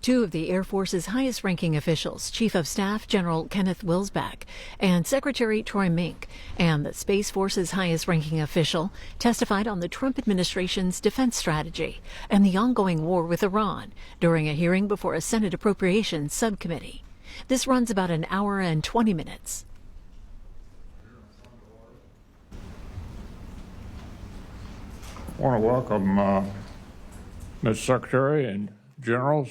Two of the Air Force's highest-ranking officials, Chief of Staff General Kenneth Wilsbach and Secretary Troy Meink, and the Space Force's highest-ranking official, testified on the Trump administration's defense strategy and the ongoing war with Iran during a hearing before a Senate Appropriations subcommittee. This runs about an hour and 20 minutes. I want to welcome Ms. Secretary and Generals.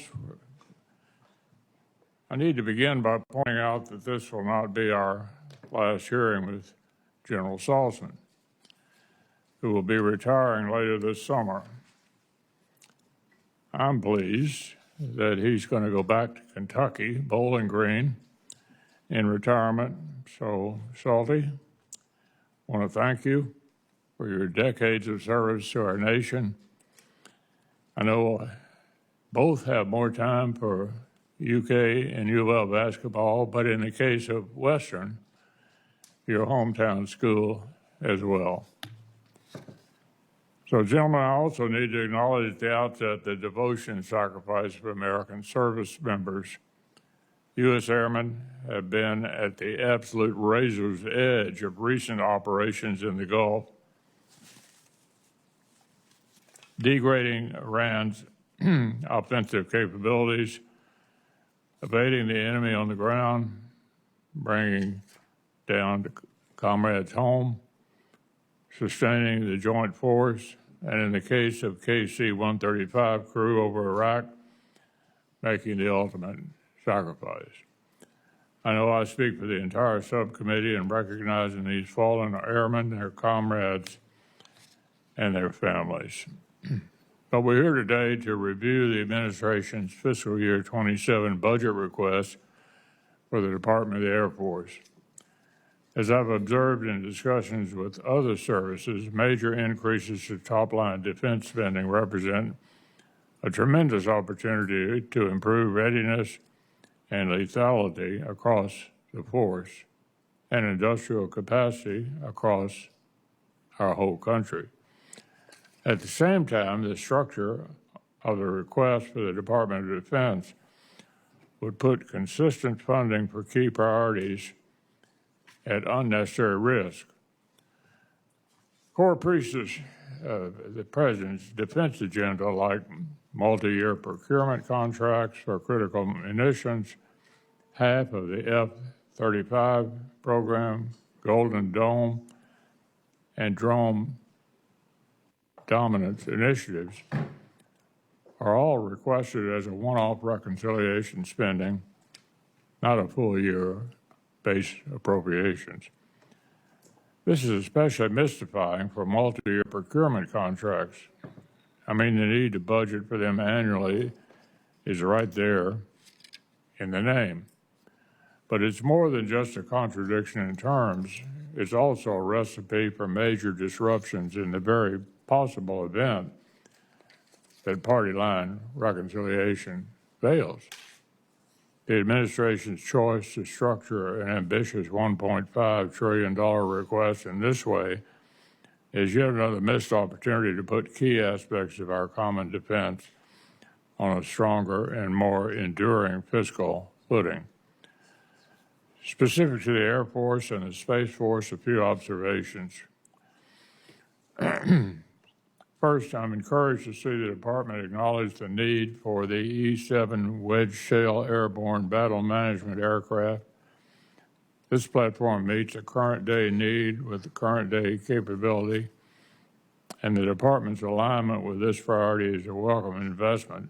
I need to begin by pointing out that this will not be our last hearing with General Saltzman, who will be retiring later this summer. I'm pleased that he's going to go back to Kentucky, Bowling Green, in retirement. So, Salty, I want to thank you for your decades of service to our nation. I know both have more time for UK and UL basketball, but in the case of Western, your hometown school as well. So, gentlemen, I also need to acknowledge at the outset the devotion and sacrifice of American service members. U.S. airmen have been at the absolute razor's edge of recent operations in the Gulf, degrading Iran's offensive capabilities, evading the enemy on the ground, bringing down comrades home, sustaining the joint force, and in the case of KC-135 crew over Iraq, making the ultimate sacrifice. I know I speak for the entire subcommittee in recognizing these fallen airmen, their comrades, and their families. But we're here today to review the administration's fiscal year 27 budget request for the Department of the Air Force. As I've observed in discussions with other services, major increases to top-line defense spending represent a tremendous opportunity to improve readiness and lethality across the force and industrial capacity across our whole country. At the same time, the structure of the request for the Department of Defense would put consistent funding for key priorities at unnecessary risk. Core pieces of the President's defense agenda, like multi-year procurement contracts for critical munitions, half of the F-35 program, Golden Dome, and drone dominance initiatives, are all requested as a one-off reconciliation spending, not a full year base appropriations. This is especially mystifying for multi-year procurement contracts. I mean, the need to budget for them annually is right there in the name. But it's more than just a contradiction in terms. It's also a recipe for major disruptions in the very possible event that party line reconciliation fails. The administration's choice to structure an ambitious $1.5 trillion request in this way is yet another missed opportunity to put key aspects of our common defense on a stronger and more enduring fiscal footing. Specific to the Air Force and the Space Force, a few observations. First, I'm encouraged to see the Department acknowledge the need for the E-7 Wedge Shell Airborne Battle Management Aircraft. This platform meets a current-day need with the current-day capability, and the Department's alignment with this priority is a welcome investment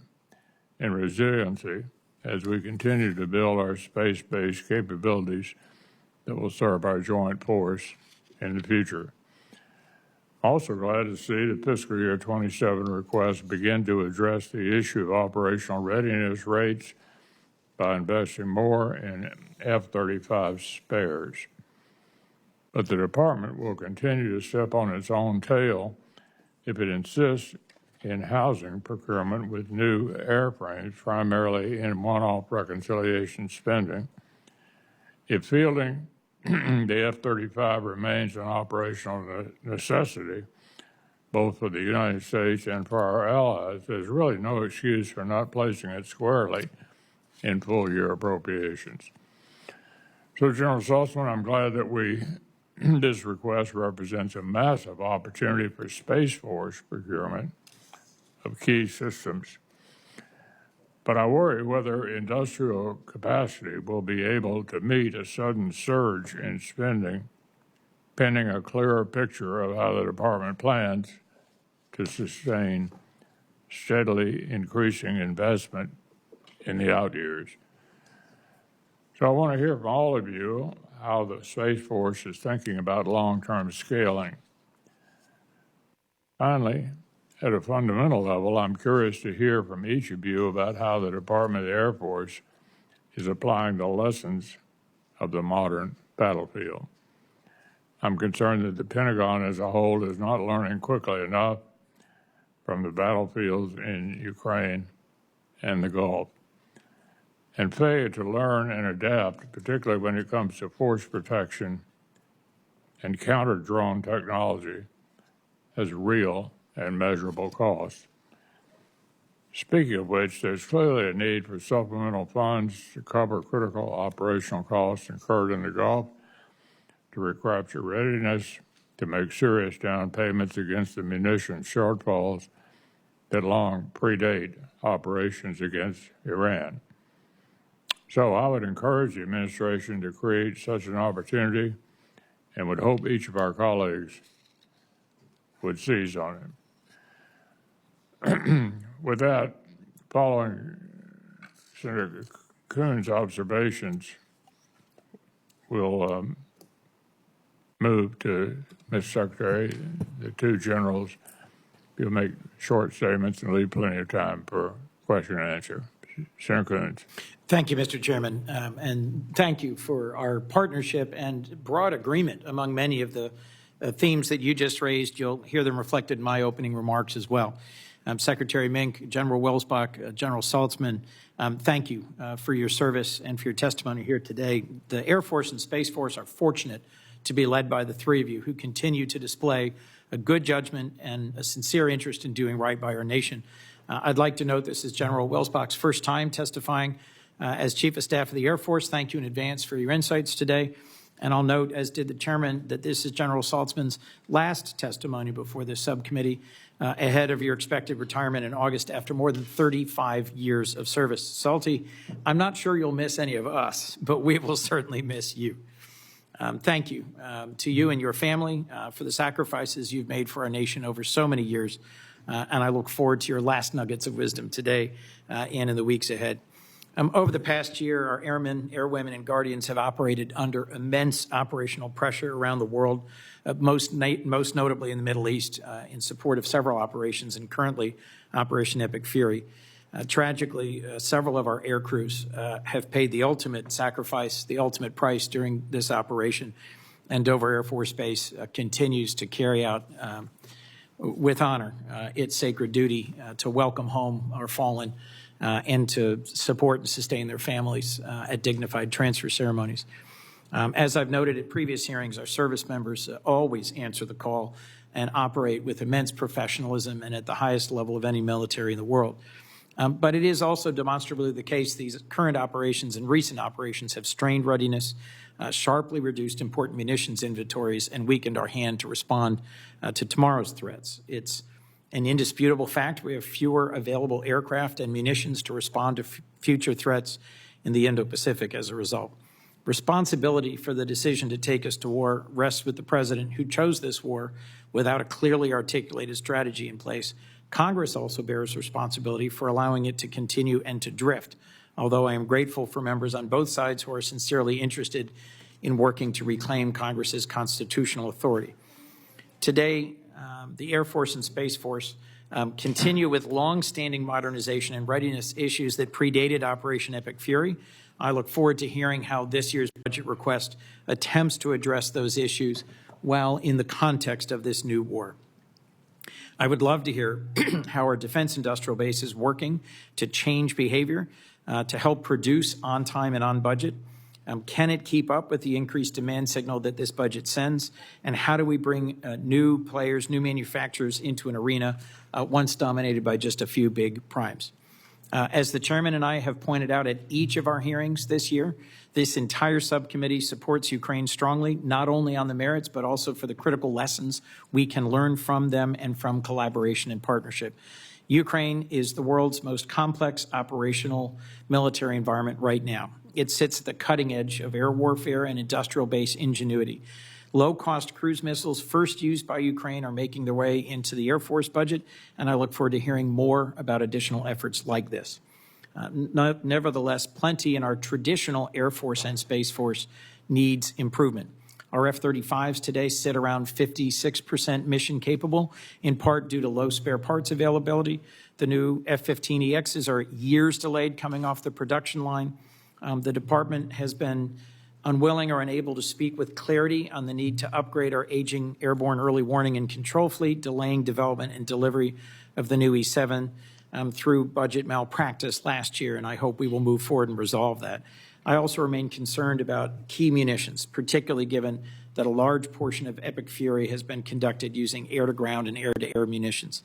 in resiliency as we continue to build our space-based capabilities that will serve our joint force in the future. Also glad to see the fiscal year 27 request begin to address the issue of operational readiness rates by investing more in F-35 spares. But the Department will continue to step on its own tail if it insists in housing procurement with new airframes, primarily in one-off reconciliation spending. If fielding the F-35 remains an operational necessity, both for the United States and for our allies, there's really no excuse for not placing it squarely in full-year appropriations. So, General Saltzman, I'm glad that this request represents a massive opportunity for Space Force procurement of key systems. But I worry whether industrial capacity will be able to meet a sudden surge in spending, pending a clearer picture of how the department plans to sustain steadily increasing investment in the out years. So I want to hear from all of you how the Space Force is thinking about long-term scaling. Finally, at a fundamental level, I'm curious to hear from each of you about how the Department of the Air Force is applying the lessons of the modern battlefield. I'm concerned that the Pentagon as a whole is not learning quickly enough from the battlefields in Ukraine and the Gulf, and failure to learn and adapt, particularly when it comes to force protection and counter-drone technology, has real and measurable costs. Speaking of which, there's clearly a need for supplemental funds to cover critical operational costs incurred in the Gulf, to recapture readiness, to make serious down payments against the munitions shortfalls that long predate operations against Iran. So I would encourage the administration to create such an opportunity and would hope each of our colleagues would seize on it. With that, following Senator Coons' observations, we'll move to Ms. Secretary. The two generals will make short statements and leave plenty of time for question and answer. Senator Coons. Thank you, Mr. Chairman, and thank you for our partnership and broad agreement among many of the themes that you just raised. You'll hear them reflected in my opening remarks as well. Secretary Meink, General Wilsbach, General Saltzman, thank you for your service and for your testimony here today. The Air Force and Space Force are fortunate to be led by the three of you who continue to display a good judgment and a sincere interest in doing right by our nation. I'd like to note this is General Wilsbach's first time testifying as Chief of Staff of the Air Force. Thank you in advance for your insights today. And I'll note, as did the Chairman, that this is General Saltzman's last testimony before this subcommittee ahead of your expected retirement in August after more than 35 years of service. Salty, I'm not sure you'll miss any of us, but we will certainly miss you. Thank you to you and your family for the sacrifices you've made for our nation over so many years. And I look forward to your last nuggets of wisdom today and in the weeks ahead. Over the past year, our airmen, airwomen, and guardians have operated under immense operational pressure around the world, most notably in the Middle East, in support of several operations, and currently Operation Epic Fury. Tragically, several of our air crews have paid the ultimate sacrifice, the ultimate price during this operation, and Dover Air Force Base continues to carry out with honor its sacred duty to welcome home our fallen and to support and sustain their families at dignified transfer ceremonies. As I've noted at previous hearings, our service members always answer the call and operate with immense professionalism and at the highest level of any military in the world. But it is also demonstrably the case these current operations and recent operations have strained readiness, sharply reduced important munitions inventories, and weakened our hand to respond to tomorrow's threats. It's an indisputable fact we have fewer available aircraft and munitions to respond to future threats in the Indo-Pacific as a result. Responsibility for the decision to take us to war rests with the President, who chose this war without a clearly articulated strategy in place. Congress also bears responsibility for allowing it to continue and to drift, although I am grateful for members on both sides who are sincerely interested in working to reclaim Congress's constitutional authority. Today, the Air Force and Space Force continue with long-standing modernization and readiness issues that predated Operation Epic Fury. I look forward to hearing how this year's budget request attempts to address those issues while in the context of this new war. I would love to hear how our defense industrial base is working to change behavior, to help produce on time and on budget, Can it keep up with the increased demand signal that this budget sends? And how do we bring new players, new manufacturers into an arena once dominated by just a few big primes? As the chairman and I have pointed out at each of our hearings this year, this entire subcommittee supports Ukraine strongly, not only on the merits, but also for the critical lessons we can learn from them and from collaboration and partnership. Ukraine is the world's most complex operational military environment right now. It sits at the cutting edge of air warfare and industrial base ingenuity. Low-cost cruise missiles first used by Ukraine are making their way into the Air Force budget, and I look forward to hearing more about additional efforts like this. Nevertheless, plenty in our traditional Air Force and Space Force needs improvement. Our F-35s today sit around 56% mission capable, in part due to low spare parts availability. The new F-15EXs are years delayed coming off the production line. The department has been unwilling or unable to speak with clarity on the need to upgrade our aging airborne early warning and control fleet, delaying development and delivery of the new E-7 through budget malpractice last year, and I hope we will move forward and resolve that. I also remain concerned about key munitions, particularly given that a large portion of Epic Fury has been conducted using air-to-ground and air-to-air munitions.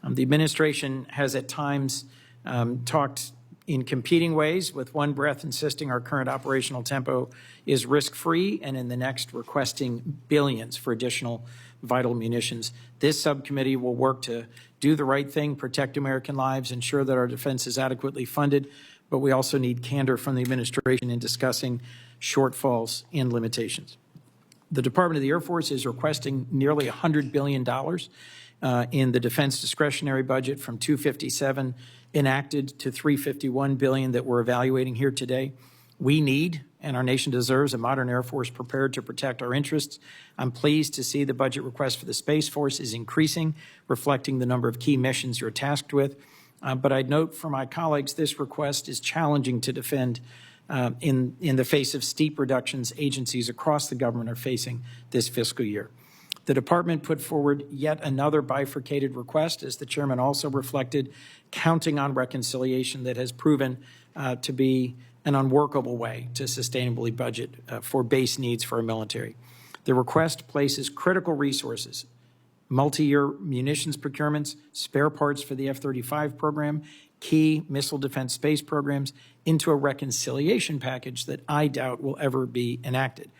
The administration has at times talked in competing ways, with one breath insisting our current operational tempo is risk-free, and in the next requesting billions for additional vital munitions. This subcommittee will work to do the right thing, protect American lives, ensure that our defense is adequately funded, but we also need candor from the administration in discussing shortfalls and limitations. The Department of the Air Force is requesting nearly $100 billion in the defense discretionary budget from $257 enacted to $351 billion that we're evaluating here today. We need, and our nation deserves, a modern Air Force prepared to protect our interests. I'm pleased to see the budget request for the Space Force is increasing, reflecting the number of key missions you're tasked with. But I'd note for my colleagues, this request is challenging to defend in the face of steep reductions agencies across the government are facing this fiscal year. The department put forward yet another bifurcated request, as the chairman also reflected, counting on reconciliation that has proven to be an unworkable way to sustainably budget for base needs for our military. The request places critical resources, multi-year munitions procurements, spare parts for the F-35 program, key missile defense space programs, into a reconciliation package that I doubt will ever be enacted.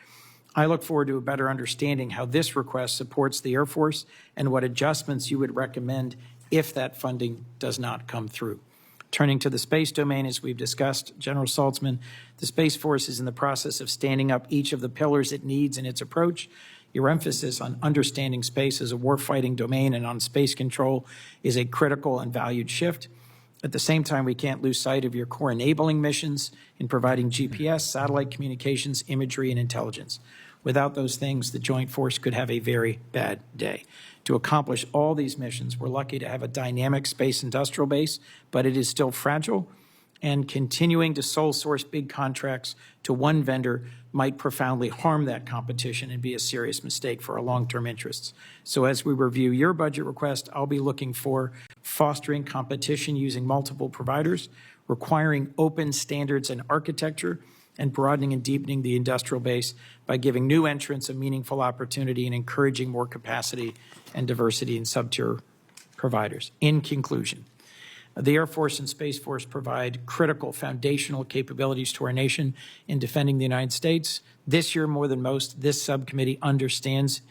I look forward to a better understanding how this request supports the Air Force and what adjustments you would recommend if that funding does not come through. Turning to the space domain, as we've discussed, General Saltzman, the Space Force is in the process of standing up each of the pillars it needs in its approach. Your emphasis on understanding space as a warfighting domain and on space control is a critical and valued shift. At the same time, we can't lose sight of your core enabling missions in providing GPS, satellite communications, imagery, and intelligence. Without those things, the Joint Force could have a very bad day. To accomplish all these missions, we're lucky to have a dynamic space industrial base, but it is still fragile, and continuing to sole source big contracts to one vendor might profoundly harm that competition and be a serious mistake for our long-term interests. So as we review your budget request, I'll be looking for fostering competition using multiple providers, requiring open standards and architecture, and broadening and deepening the industrial base by giving new entrants a meaningful opportunity and encouraging more capacity and diversity in sub-tier providers. In conclusion, the Air Force and Space Force provide critical foundational capabilities to our nation in defending the United States. This year, more than most, this subcommittee understands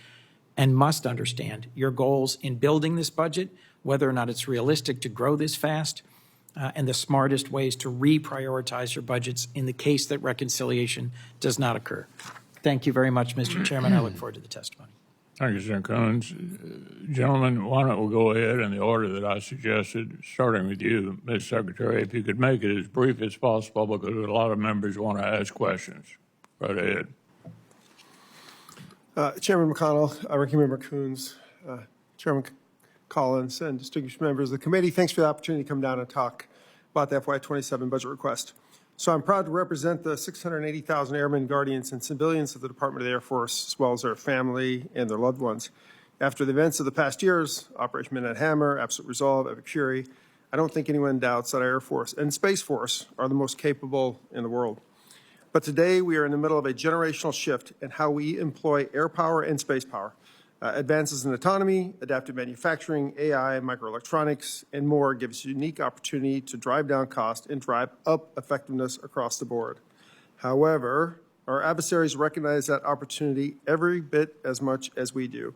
and must understand your goals in building this budget, whether or not it's realistic to grow this fast, and the smartest ways to reprioritize your budgets in the case that reconciliation does not occur. Thank you very much, Mr. Chairman. I look forward to the testimony. Thank you, Senator Coons. Gentlemen, why don't we go ahead in the order that I suggested, starting with you, Ms. Secretary, if you could make it as brief as possible because a lot of members want to ask questions. Right ahead. Chairman McConnell, Ranking Member Coons, Chairman Collins, and distinguished members of the committee, thanks for the opportunity to come down and talk about the FY27 budget request. So I'm proud to represent the 680,000 airmen, guardians, and civilians of the Department of the Air Force, as well as their family and their loved ones. After the events of the past years, Operation Midnight Hammer, Absolute Resolve, Epic Fury, I don't think anyone doubts that our Air Force and Space Force are the most capable in the world. But today we are in the middle of a generational shift in how we employ air power and space power. Advances in autonomy, adaptive manufacturing, AI, microelectronics, and more give us a unique opportunity to drive down cost and drive up effectiveness across the board. However, our adversaries recognize that opportunity every bit as much as we do.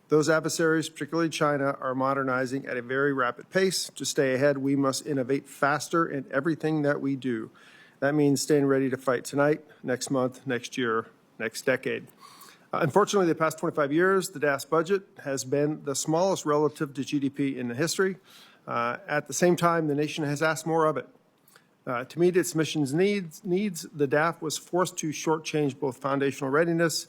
Those adversaries, particularly China, are modernizing at a very rapid pace. To stay ahead, we must innovate faster in everything that we do. That means staying ready to fight tonight, next month, next year, next decade. Unfortunately, the past 25 years, the DAF's budget has been the smallest relative to GDP in the history. At the same time, the nation has asked more of it. To meet its mission's needs, the DAF was forced to shortchange both foundational readiness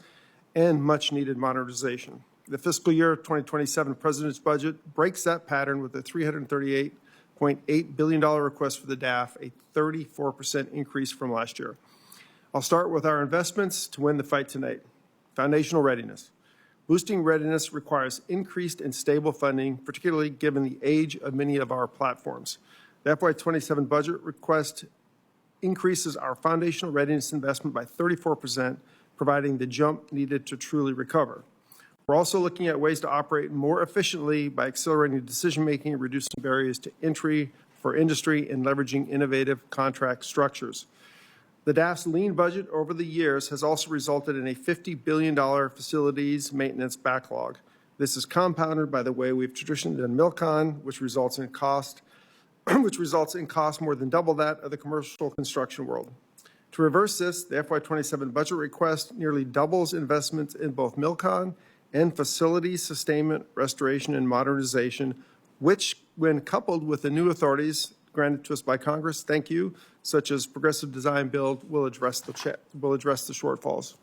and much-needed modernization. The fiscal year 2027 President's budget breaks that pattern with a $338.8 billion request for the DAF, a 34% increase from last year. I'll start with our investments to win the fight tonight. Foundational readiness. Boosting readiness requires increased and stable funding, particularly given the age of many of our platforms. The FY27 budget request increases our foundational readiness investment by 34%, providing the jump needed to truly recover. We're also looking at ways to operate more efficiently by accelerating decision-making and reducing barriers to entry for industry and leveraging innovative contract structures. The DAF's lean budget over the years has also resulted in a $50 billion facilities maintenance backlog. This is compounded by the way we've traditionally done MILCON, which results in cost more than double that of the commercial construction world. To reverse this, the FY27 budget request nearly doubles investments in both MILCON and facilities sustainment, restoration, and modernization, which, when coupled with the new authorities granted to us by Congress, thank you, such as progressive design build, will address the shortfalls.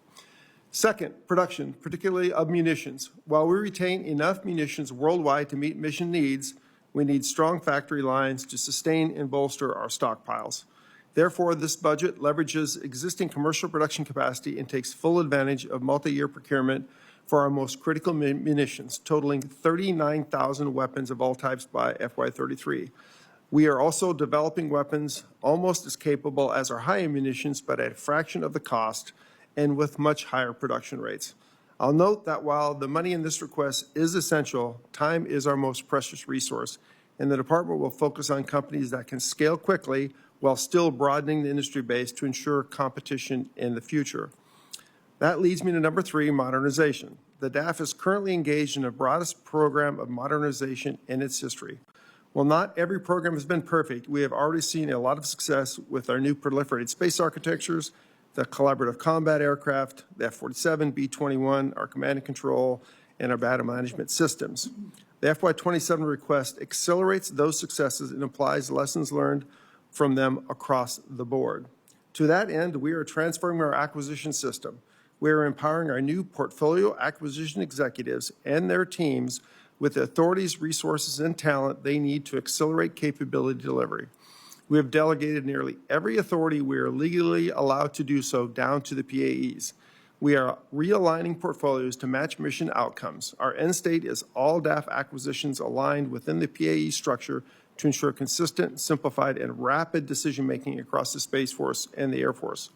Second, production, particularly of munitions. While we retain enough munitions worldwide to meet mission needs, we need strong factory lines to sustain and bolster our stockpiles. Therefore, this budget leverages existing commercial production capacity and takes full advantage of multi-year procurement for our most critical munitions, totaling 39,000 weapons of all types by FY33. We are also developing weapons almost as capable as our high-end munitions, but at a fraction of the cost and with much higher production rates. I'll note that while the money in this request is essential, time is our most precious resource, and the department will focus on companies that can scale quickly while still broadening the industry base to ensure competition in the future. That leads me to number 3, modernization. The DAF is currently engaged in the broadest program of modernization in its history. While not every program has been perfect, we have already seen a lot of success with our new proliferated space architectures, the collaborative combat aircraft, the F-47, B-21, our command and control, and our battle management systems. The FY27 request accelerates those successes and applies lessons learned from them across the board. To that end, we are transforming our acquisition system. We are empowering our new portfolio acquisition executives and their teams with the authorities, resources, and talent they need to accelerate capability delivery. We have delegated nearly every authority we are legally allowed to do so down to the PAEs. We are realigning portfolios to match mission outcomes. Our end state is all DAF acquisitions aligned within the PAE structure to ensure consistent, simplified, and rapid decision-making across the Space Force and the Air Force.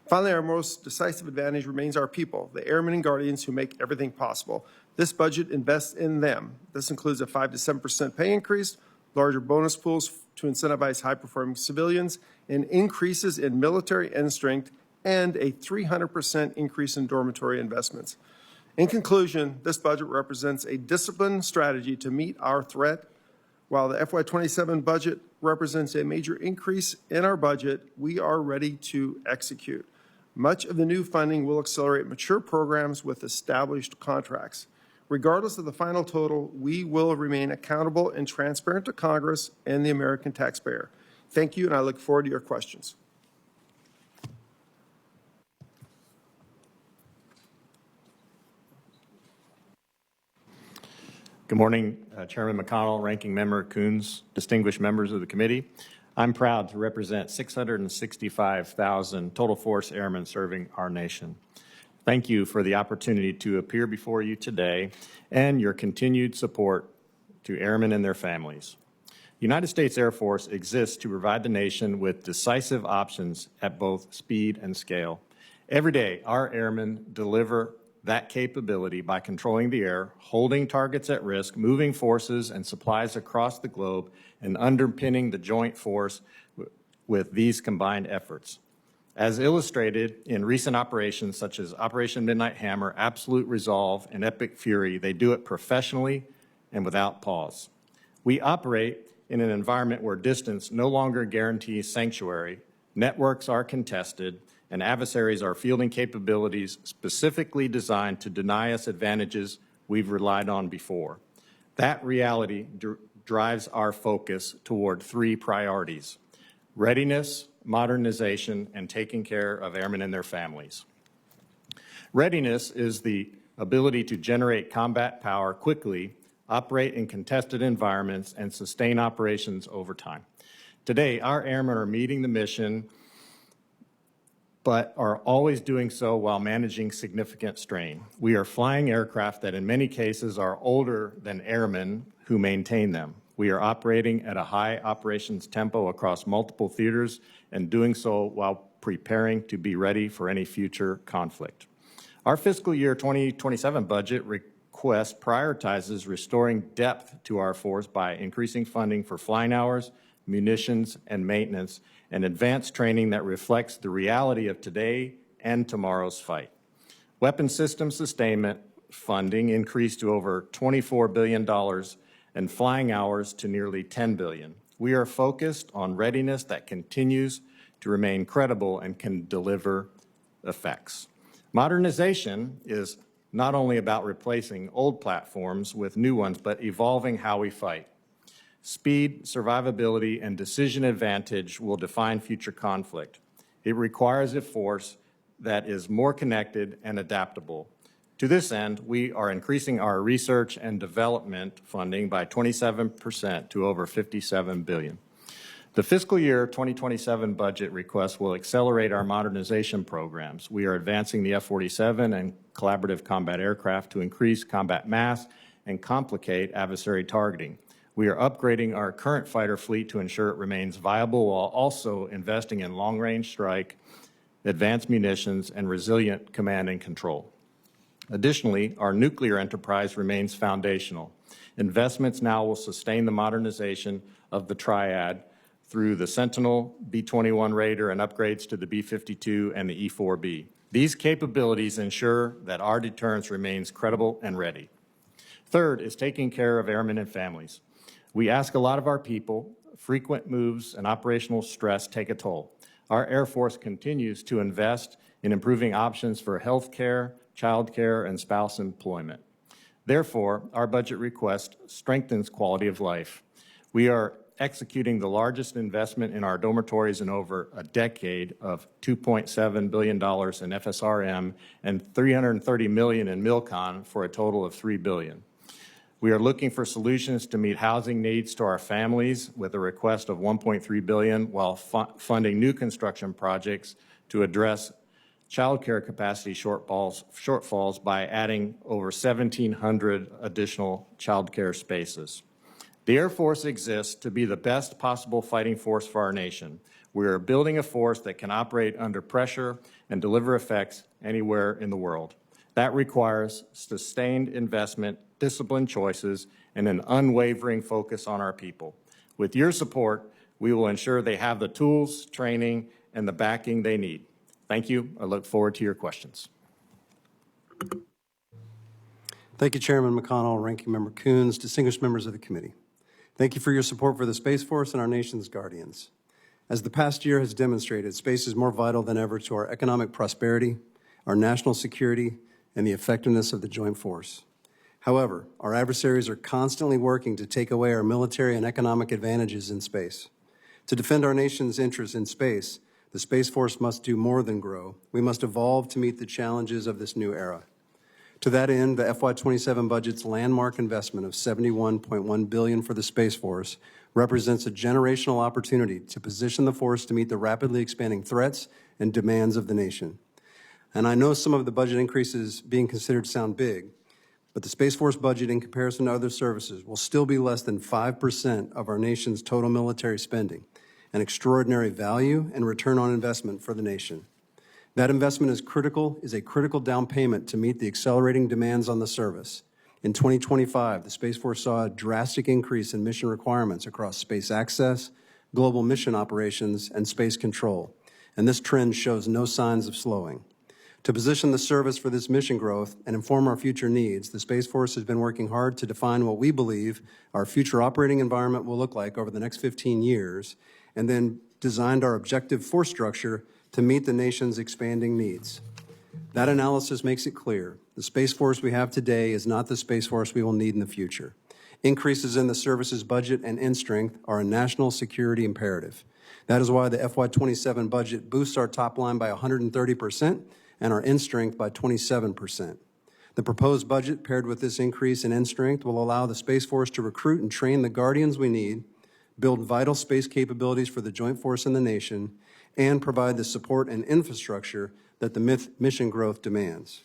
Finally, our most decisive advantage remains our people, the airmen and guardians who make everything possible. This budget invests in them. This includes a 5 to 7% pay increase, larger bonus pools to incentivize high-performing civilians, and increases in military end strength, and a 300% increase in dormitory investments. In conclusion, this budget represents a disciplined strategy to meet our threat. While the FY27 budget represents a major increase in our budget, we are ready to execute. Much of the new funding will accelerate mature programs with established contracts. Regardless of the final total, we will remain accountable and transparent to Congress and the American taxpayer. Thank you, and I look forward to your questions. Good morning, Chairman McConnell, Ranking Member Coons, distinguished members of the committee. I'm proud to represent 665,000 total force airmen serving our nation. Thank you for the opportunity to appear before you today and your continued support to airmen and their families. United States Air Force exists to provide the nation with decisive options at both speed and scale. Every day, our airmen deliver that capability by controlling the air, holding targets at risk, moving forces and supplies across the globe, and underpinning the joint force with these combined efforts. As illustrated in recent operations such as Operation Midnight Hammer, Absolute Resolve, and Epic Fury, they do it professionally and without pause. We operate in an environment where distance no longer guarantees sanctuary, networks are contested, and adversaries are fielding capabilities specifically designed to deny us advantages we've relied on before. That reality drives our focus toward three priorities: readiness, modernization, and taking care of airmen and their families. Readiness is the ability to generate combat power quickly, operate in contested environments, and sustain operations over time. Today, our airmen are meeting the mission, but are always doing so while managing significant strain. We are flying aircraft that in many cases are older than airmen who maintain them. We are operating at a high operations tempo across multiple theaters and doing so while preparing to be ready for any future conflict. Our fiscal year 2027 budget request prioritizes restoring depth to our force by increasing funding for flying hours, munitions, and maintenance, and advanced training that reflects the reality of today and tomorrow's fight. Weapon system sustainment funding increased to over $24 billion and flying hours to nearly $10 billion. We are focused on readiness that continues to remain credible and can deliver effects. Modernization is not only about replacing old platforms with new ones, but evolving how we fight. Speed, survivability, and decision advantage will define future conflict. It requires a force that is more connected and adaptable. To this end, we are increasing our research and development funding by 27% to over $57 billion. The fiscal year 2027 budget request will accelerate our modernization programs. We are advancing the F-47 and collaborative combat aircraft to increase combat mass and complicate adversary targeting. We are upgrading our current fighter fleet to ensure it remains viable while also investing in long-range strike, advanced munitions, and resilient command and control. Additionally, our nuclear enterprise remains foundational. Investments now will sustain the modernization of the triad through the Sentinel, B-21 Raider, and upgrades to the B-52 and the E-4B. These capabilities ensure that our deterrence remains credible and ready. Third is taking care of airmen and families. We ask a lot of our people. Frequent moves and operational stress take a toll. Our Air Force continues to invest in improving options for health care, child care, and spouse employment. Therefore, our budget request strengthens quality of life. We are executing the largest investment in our dormitories in over a decade of $2.7 billion in FSRM and $330 million in MILCON for a total of $3 billion. We are looking for solutions to meet housing needs to our families with a request of $1.3 billion while funding new construction projects to address child care capacity shortfalls by adding over 1,700 additional child care spaces. The Air Force exists to be the best possible fighting force for our nation. We are building a force that can operate under pressure and deliver effects anywhere in the world. That requires sustained investment, disciplined choices, and an unwavering focus on our people. With your support, we will ensure they have the tools, training, and the backing they need. Thank you. I look forward to your questions. Thank you, Chairman McConnell, Ranking Member Coons, distinguished members of the committee. Thank you for your support for the Space Force and our nation's guardians. As the past year has demonstrated, space is more vital than ever to our economic prosperity, our national security, and the effectiveness of the joint force. However, our adversaries are constantly working to take away our military and economic advantages in space. To defend our nation's interests in space, the Space Force must do more than grow. We must evolve to meet the challenges of this new era. To that end, the FY27 budget's landmark investment of $71.1 billion for the Space Force represents a generational opportunity to position the force to meet the rapidly expanding threats and demands of the nation. And I know some of the budget increases being considered sound big, but the Space Force budget in comparison to other services will still be less than 5% of our nation's total military spending, an extraordinary value and return on investment for the nation. That investment is a critical down payment to meet the accelerating demands on the service. In 2025, the Space Force saw a drastic increase in mission requirements across space access, global mission operations, and space control, and this trend shows no signs of slowing. To position the service for this mission growth and inform our future needs, the Space Force has been working hard to define what we believe our future operating environment will look like over the next 15 years, and then designed our objective force structure to meet the nation's expanding needs. That analysis makes it clear the Space Force we have today is not the Space Force we will need in the future. Increases in the service's budget and end strength are a national security imperative. That is why the FY27 budget boosts our top line by 130% and our end strength by 27%. The proposed budget, paired with this increase in end strength, will allow the Space Force to recruit and train the Guardians we need, build vital space capabilities for the joint force and the nation, and provide the support and infrastructure that the mission growth demands.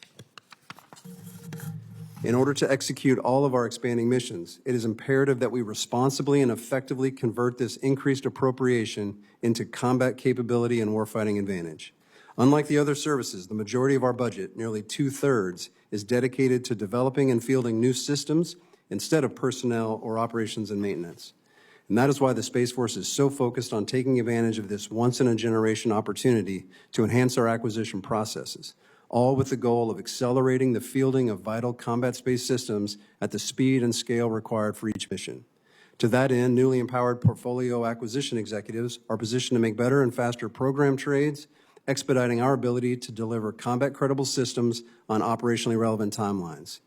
In order to execute all of our expanding missions, it is imperative that we responsibly and effectively convert this increased appropriation into combat capability and warfighting advantage. Unlike the other services, the majority of our budget, nearly 2/3, is dedicated to developing and fielding new systems instead of personnel or operations and maintenance. And that is why the Space Force is so focused on taking advantage of this once-in-a-generation opportunity to enhance our acquisition processes, all with the goal of accelerating the fielding of vital combat space systems at the speed and scale required for each mission. To that end, newly empowered portfolio acquisition executives are positioned to make better and faster program trades, expediting our ability to deliver combat-credible systems on operationally relevant timelines.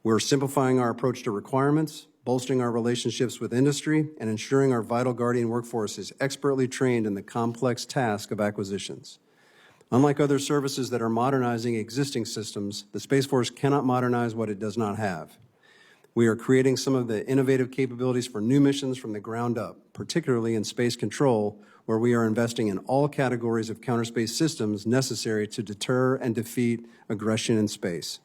We're simplifying our approach to requirements, bolstering our relationships with industry, and ensuring our vital Guardian workforce is expertly trained in the complex task of acquisitions. Unlike other services that are modernizing existing systems, the Space Force cannot modernize what it does not have. We are creating some of the innovative capabilities for new missions from the ground up, particularly in space control, where we are investing in all categories of counterspace systems necessary to deter and defeat aggression in space.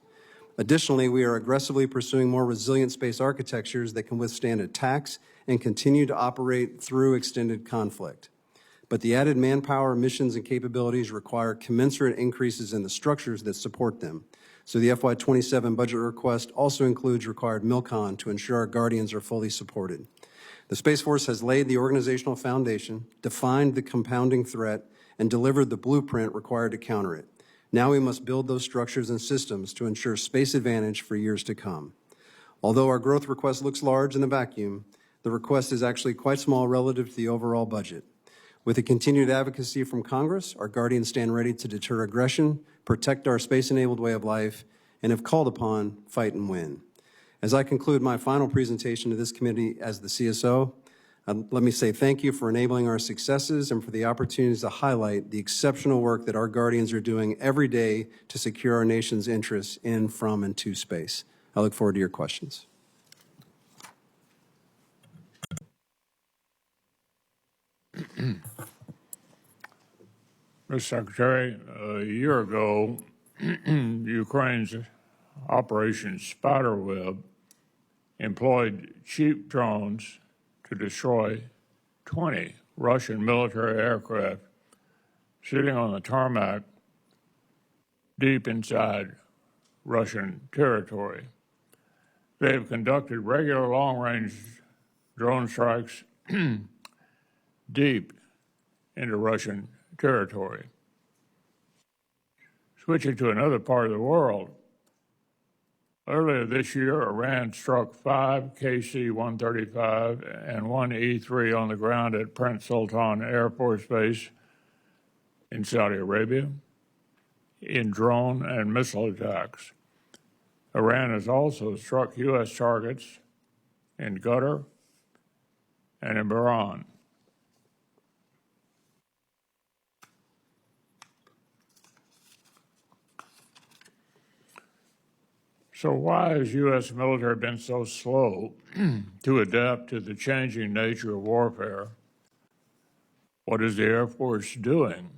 Additionally, we are aggressively pursuing more resilient space architectures that can withstand attacks and continue to operate through extended conflict. But the added manpower, missions, and capabilities require commensurate increases in the structures that support them. So the FY27 budget request also includes required MILCON to ensure our Guardians are fully supported. The Space Force has laid the organizational foundation, defined the compounding threat, and delivered the blueprint required to counter it. Now we must build those structures and systems to ensure space advantage for years to come. Although our growth request looks large in the vacuum, the request is actually quite small relative to the overall budget. With the continued advocacy from Congress, our Guardians stand ready to deter aggression, protect our space-enabled way of life, and if called upon, fight and win. As I conclude my final presentation to this committee as the CSO, let me say thank you for enabling our successes and for the opportunities to highlight the exceptional work that our Guardians are doing every day to secure our nation's interests in, from, and to space. I look forward to your questions. Mr. Secretary, a year ago, Ukraine's Operation Spiderweb employed cheap drones to destroy 20 Russian military aircraft sitting on the tarmac deep inside Russian territory. They have conducted regular long-range drone strikes deep into Russian territory. Switching to another part of the world, earlier this year, Iran struck 5 KC-135 and 1 E-3 on the ground at Prince Sultan Air Force Base in Saudi Arabia in drone and missile attacks. Iran has also struck U.S. targets in Qatar and in Bahrain. So why has U.S. military been so slow to adapt to the changing nature of warfare? What is the Air Force doing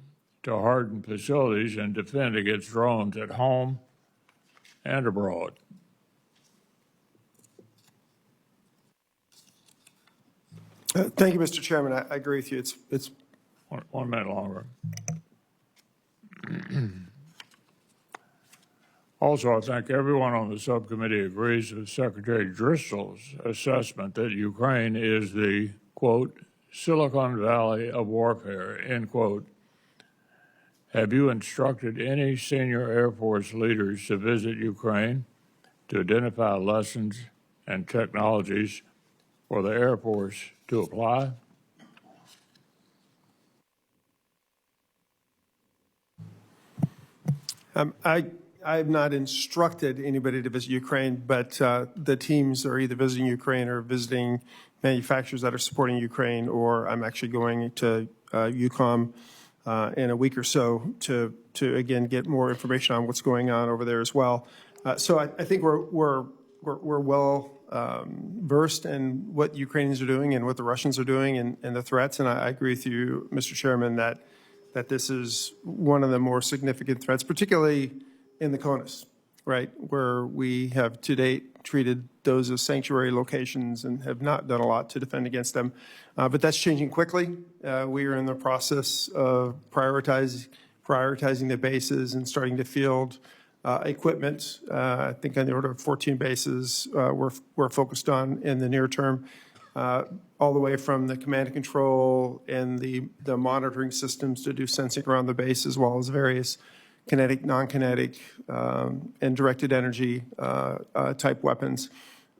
to harden facilities and defend against drones at home and abroad? Thank you, Mr. Chairman. I agree with you. It's 1 minute longer. Also, I think everyone on the subcommittee agrees with Secretary Driscoll's assessment that Ukraine is the, quote, Silicon Valley of warfare, end quote. Have you instructed any senior Air Force leaders to visit Ukraine to identify lessons and technologies for the Air Force to apply? I have not instructed anybody to visit Ukraine, but the teams are either visiting Ukraine or visiting manufacturers that are supporting Ukraine, or I'm actually going to EUCOM in a week or so to again get more information on what's going on over there as well. So I think we're well versed in what Ukrainians are doing and what the Russians are doing and the threats. And I agree with you, Mr. Chairman, that this is one of the more significant threats, particularly in the CONUS, right, where we have to date treated those as sanctuary locations and have not done a lot to defend against them. But that's changing quickly. We are in the process of prioritizing the bases and starting to field equipment. I think on the order of 14 bases we're focused on in the near term, all the way from the command and control and the monitoring systems to do sensing around the base, as well as various kinetic, non-kinetic, and directed energy type weapons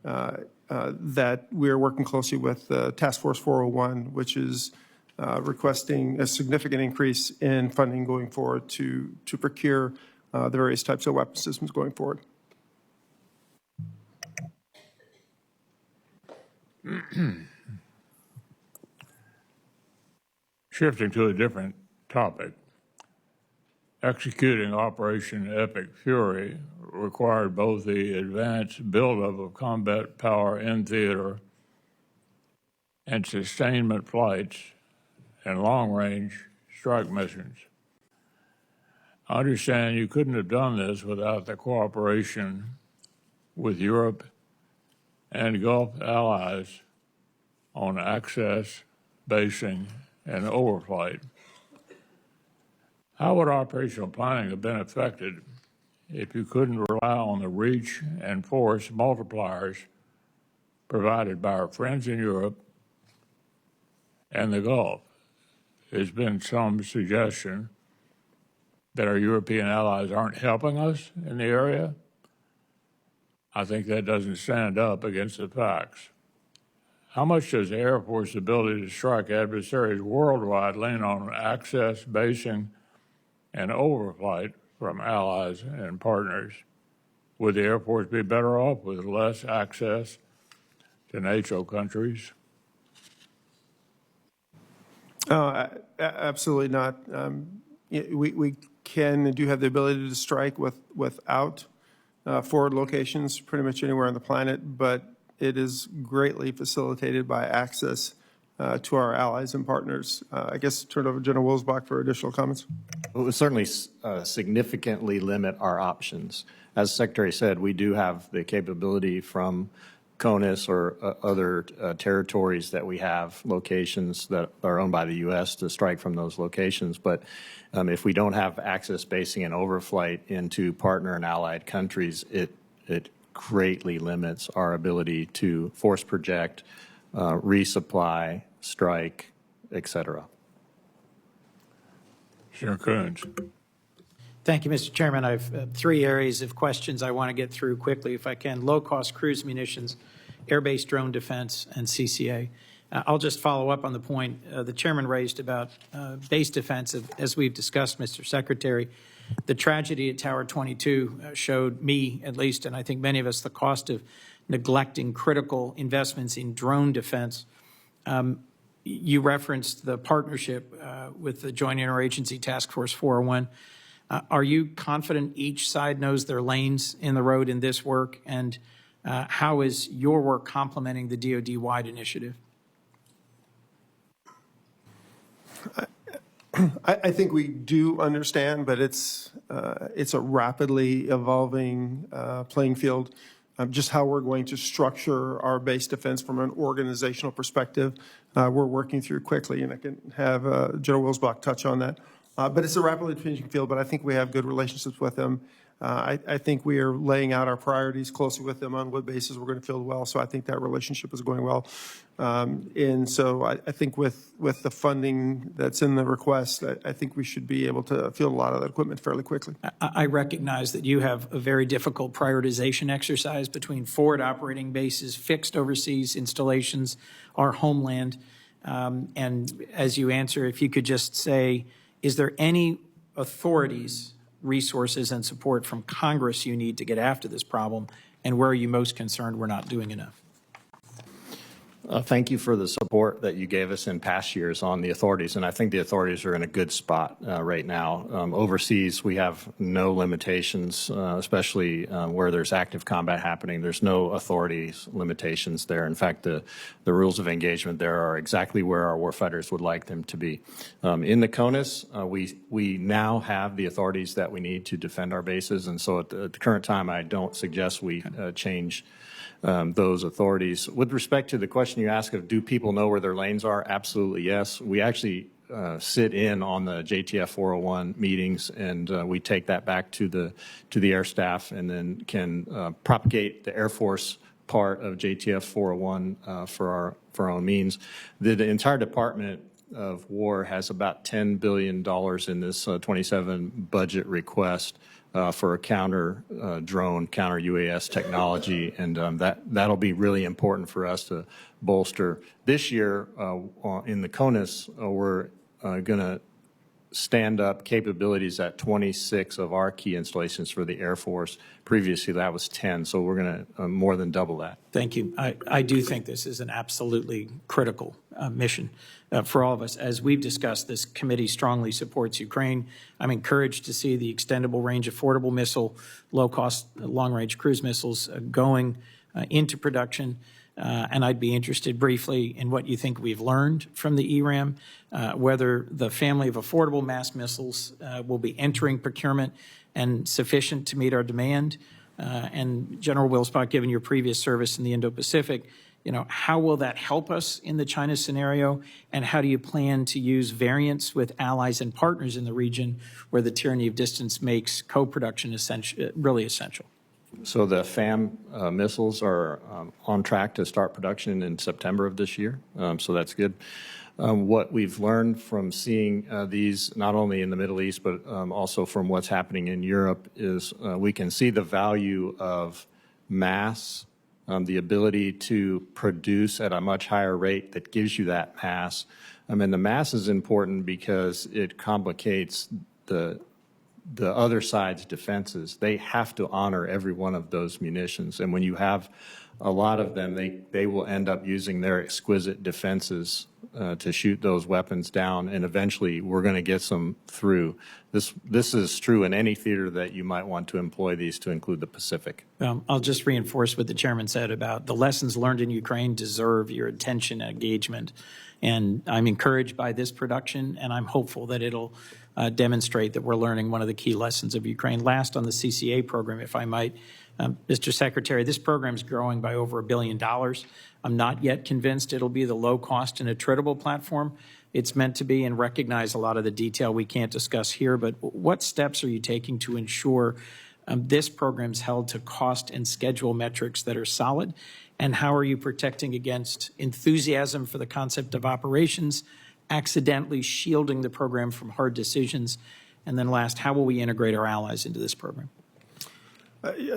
that we're working closely with Task Force 401, which is requesting a significant increase in funding going forward to procure the various types of weapon systems going forward. Shifting to a different topic, executing Operation Epic Fury required both the advanced buildup of combat power in theater and sustainment flights and long-range strike missions. I understand you couldn't have done this without the cooperation with Europe and Gulf allies on access, basing, and overflight. How would operational planning have been affected if you couldn't rely on the reach and force multipliers provided by our friends in Europe and the Gulf? There's been some suggestion that our European allies aren't helping us in the area. I think that doesn't stand up against the facts. How much does the Air Force's ability to strike adversaries worldwide lean on access, basing, and overflight from allies and partners? Would the Air Force be better off with less access to NATO countries? Absolutely not. We can and do have the ability to strike without forward locations pretty much anywhere on the planet, but it is greatly facilitated by access to our allies and partners. I guess turn it over to General Wilsbach for additional comments. It would certainly significantly limit our options. As the Secretary said, we do have the capability from CONUS or other territories that we have locations that are owned by the U.S. to strike from those locations. But if we don't have access, basing, and overflight into partner and allied countries, it greatly limits our ability to force project, resupply, strike, et cetera. Senator Coons. Thank you, Mr. Chairman. I have 3 areas of questions I want to get through quickly, if I can. Low-cost cruise munitions, air-based drone defense, and CCA. I'll just follow up on the point the chairman raised about base defense. As we've discussed, Mr. Secretary, the tragedy at Tower 22 showed me, at least, and I think many of us, the cost of neglecting critical investments in drone defense. You referenced the partnership with the Joint Interagency Task Force 401. Are you confident each side knows their lanes in the road in this work? And how is your work complementing the DoD-wide initiative? I think we do understand, but it's a rapidly evolving playing field. just how we're going to structure our base defense from an organizational perspective, we're working through quickly, and I can have General Wilsbach touch on that. But it's a rapidly changing field, but I think we have good relationships with them. I think we are laying out our priorities closely with them on what basis we're going to field well, so I think that relationship is going well. And so I think with the funding that's in the request, I think we should be able to field a lot of that equipment fairly quickly. I recognize that you have a very difficult prioritization exercise between forward operating bases, fixed overseas installations, our homeland. And as you answer, if you could just say, is there any authorities, resources, and support from Congress you need to get after this problem, and where are you most concerned we're not doing enough? Thank you for the support that you gave us in past years on the authorities, and I think the authorities are in a good spot right now. Overseas, we have no limitations, especially where there's active combat happening. There's no authorities limitations there. In fact, the rules of engagement there are exactly where our warfighters would like them to be. In the CONUS, we now have the authorities that we need to defend our bases, and so at the current time, I don't suggest we change those authorities. With respect to the question you asked of do people know where their lanes are, absolutely yes. We actually sit in on the JTF 401 meetings, and we take that back to the air staff, and then can propagate the Air Force part of JTF 401 for our own means. The entire Department of War has about $10 billion in this 27 budget request for a counter drone, counter UAS technology, and that'll be really important for us to bolster. This year in the CONUS, we're going to stand up capabilities at 26 of our key installations for the Air Force. Previously, that was 10, so we're going to more than double that. Thank you. I do think this is an absolutely critical mission for all of us. As we've discussed, this committee strongly supports Ukraine. I'm encouraged to see the extendable range affordable missile, low-cost, long-range cruise missiles going into production. And I'd be interested briefly in what you think we've learned from the ERAM, whether the family of affordable mass missiles will be entering procurement and sufficient to meet our demand. And General Wilsbach, given your previous service in the Indo-Pacific, how will that help us in the China scenario? And how do you plan to use variants with allies and partners in the region where the tyranny of distance makes co-production really essential? So the FAM missiles are on track to start production in September of this year, so that's good. What we've learned from seeing these not only in the Middle East but also from what's happening in Europe is we can see the value of mass, the ability to produce at a much higher rate that gives you that mass. And the mass is important because it complicates the other side's defenses. They have to honor every one of those munitions. And when you have a lot of them, they will end up using their exquisite defenses to shoot those weapons down, and eventually we're going to get some through. This is true in any theater that you might want to employ these, to include the Pacific. I'll just reinforce what the chairman said about the lessons learned in Ukraine deserve your attention and engagement. And I'm encouraged by this production, and I'm hopeful that it'll demonstrate that we're learning one of the key lessons of Ukraine. Last on the CCA program, if I might, Mr. Secretary, this program is growing by over $1 billion. I'm not yet convinced it'll be the low-cost and attritable platform it's meant to be, and recognize a lot of the detail we can't discuss here. But what steps are you taking to ensure this program's held to cost and schedule metrics that are solid? And how are you protecting against enthusiasm for the concept of operations, accidentally shielding the program from hard decisions? And then last, how will we integrate our allies into this program?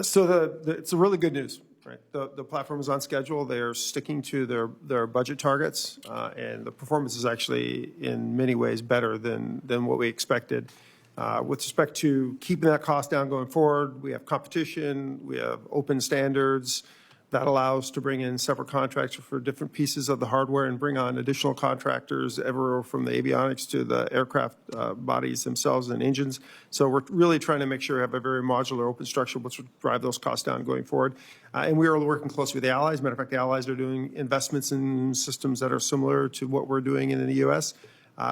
So it's a really good news, right? The platform is on schedule. They are sticking to their budget targets, and the performance is actually in many ways better than what we expected. With respect to keeping that cost down going forward, we have competition, we have open standards that allows to bring in separate contracts for different pieces of the hardware and bring on additional contractors, everywhere from the avionics to the aircraft bodies themselves and engines. So we're really trying to make sure we have a very modular open structure which will drive those costs down going forward. And we are working closely with the allies. Matter of fact, the allies are doing investments in systems that are similar to what we're doing in the U.S.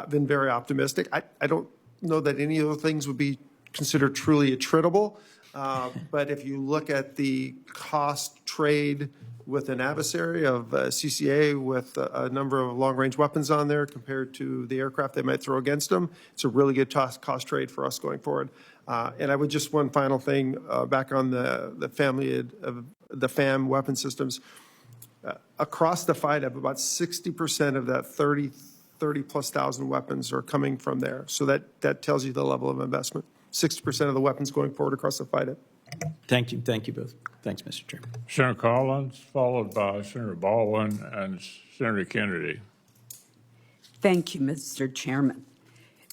Been very optimistic. I don't know that any of those things would be considered truly attritable, But if you look at the cost trade with an adversary of CCA with a number of long-range weapons on there compared to the aircraft they might throw against them, it's a really good cost trade for us going forward. And I would just one final thing back on the family of the FAM weapon systems. Across the FIDEP, about 60% of that 30+ thousand weapons are coming from there. So that tells you the level of investment. 60% of the weapons going forward across the FIDEP. Thank you. Thank you both. Thanks, Mr. Chairman. Senator Collins, followed by Senator Baldwin and Senator Kennedy. Thank you, Mr. Chairman.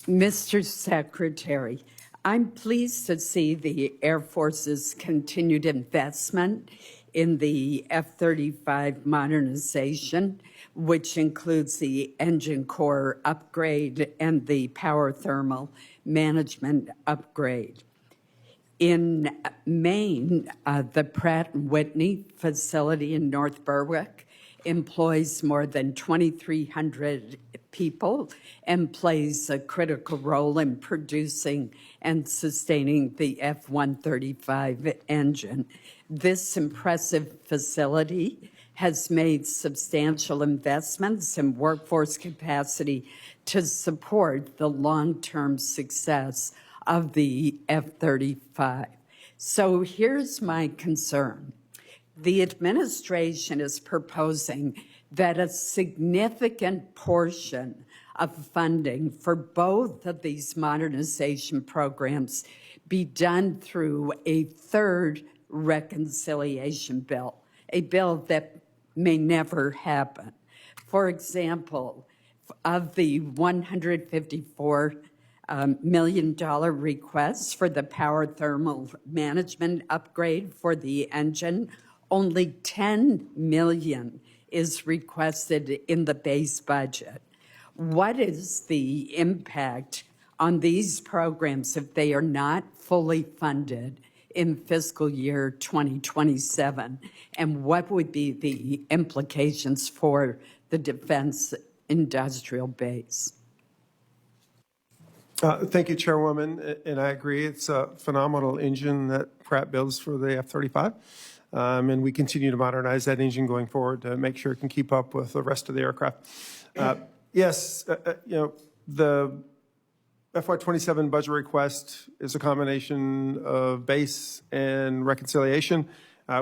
Mr. Secretary, I'm pleased to see the Air Force's continued investment in the F-35 modernization, which includes the engine core upgrade and the power thermal management upgrade. In Maine, the Pratt & Whitney facility in North Berwick employs more than 2,300 people and plays a critical role in producing and sustaining the F-135 engine. This impressive facility has made substantial investments in workforce capacity to support the long-term success of the F-35. So here's my concern. The administration is proposing that a significant portion of funding for both of these modernization programs be done through a third reconciliation bill, a bill that may never happen. For example, of the $154 million request for the power thermal management upgrade for the engine, only $10 million is requested in the base budget. What is the impact on these programs if they are not fully funded in fiscal year 2027? And what would be the implications for the defense industrial base? Thank you, Chairwoman. And I agree, it's a phenomenal engine that Pratt builds for the F-35. And we continue to modernize that engine going forward to make sure it can keep up with the rest of the aircraft. Yes, the FY27 budget request is a combination of base and reconciliation.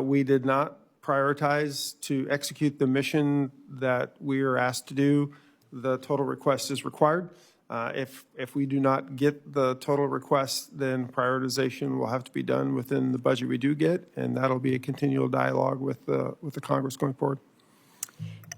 We did not prioritize to execute the mission that we are asked to do. The total request is required. If we do not get the total request, then prioritization will have to be done within the budget we do get, and that'll be a continual dialogue with the Congress going forward.